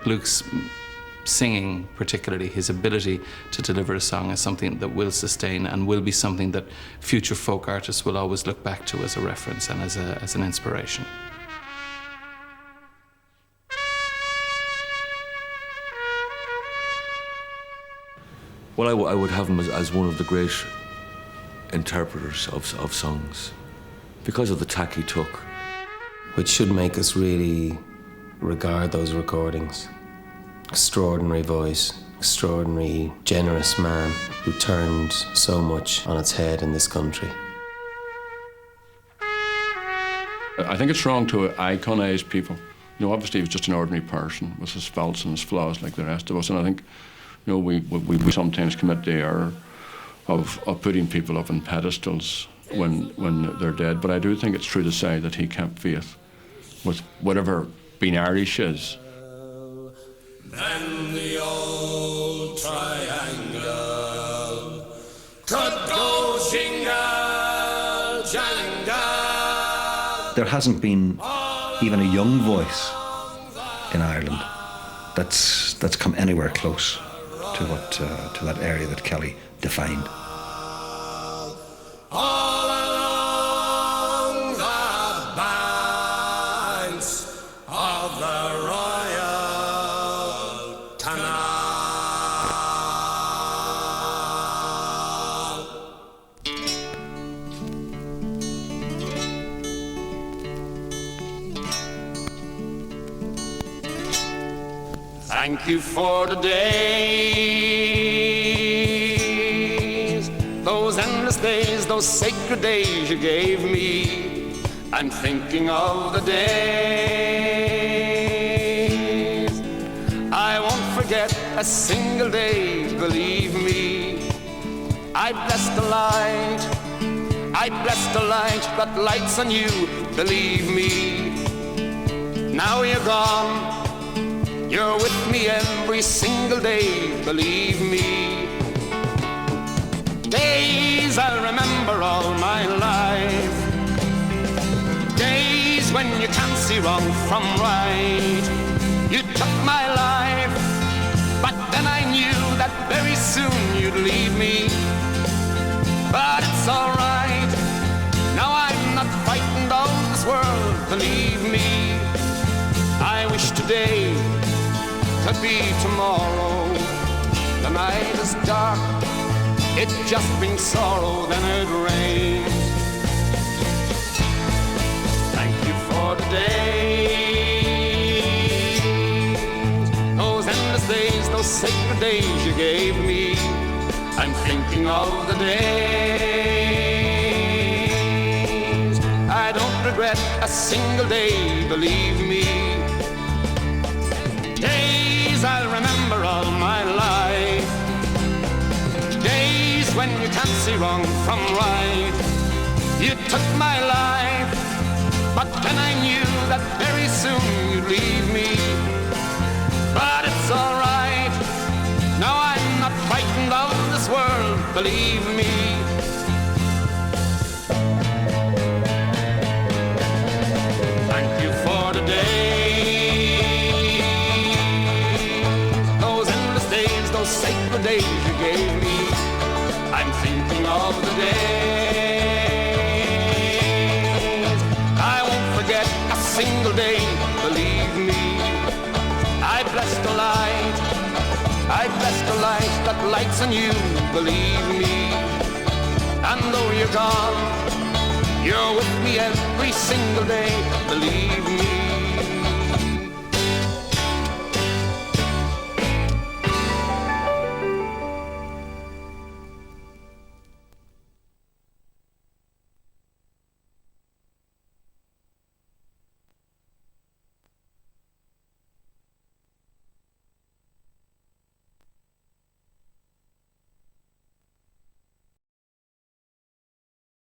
Luke's singing, particularly his ability to deliver a song, is something that will sustain and will be something that future folk artists will always look back to as a reference and as an inspiration. Well, I would have him as one of the great interpreters of songs because of the tack he took. Which should make us really regard those recordings. Extraordinary voice, extraordinary, generous man who turned so much on its head in this country. I think it's wrong to iconize people. You know, obviously he was just an ordinary person with his faults and his flaws like the rest of us, and I think, you know, we sometimes commit the error of putting people up on pedestals when they're dead, but I do think it's true to say that he kept faith with whatever being Irish is. Then the old triangle could go jingle, jangle. There hasn't been even a young voice in Ireland that's come anywhere close to that area that Kelly defined. All along the banks of the Royal Canal. Thank you for the days, those endless days, those sacred days you gave me. I'm thinking of the days I won't forget a single day, believe me. I bless the light, I bless the light that lights on you, believe me. Now you're gone, you're with me every single day, believe me. Days I'll remember all my life, days when you can't see wrong from right. You took my life, but then I knew that very soon you'd leave me. But it's alright, now I'm not frightened of this world, believe me. I wish today could be tomorrow. The night is dark, it just brings sorrow, then it rains. Thank you for the days, those endless days, those sacred days you gave me. I'm thinking of the days I don't regret a single day, believe me. Days I'll remember all my life, days when you can't see wrong from right. You took my life, but then I knew that very soon you'd leave me. But it's alright, now I'm not frightened of this world, believe me. Thank you for the days, those endless days, those sacred days you gave me. I'm thinking of the days I won't forget a single day, believe me. I bless the light, I bless the light that lights on you, believe me. And though you're gone, you're with me every single day, believe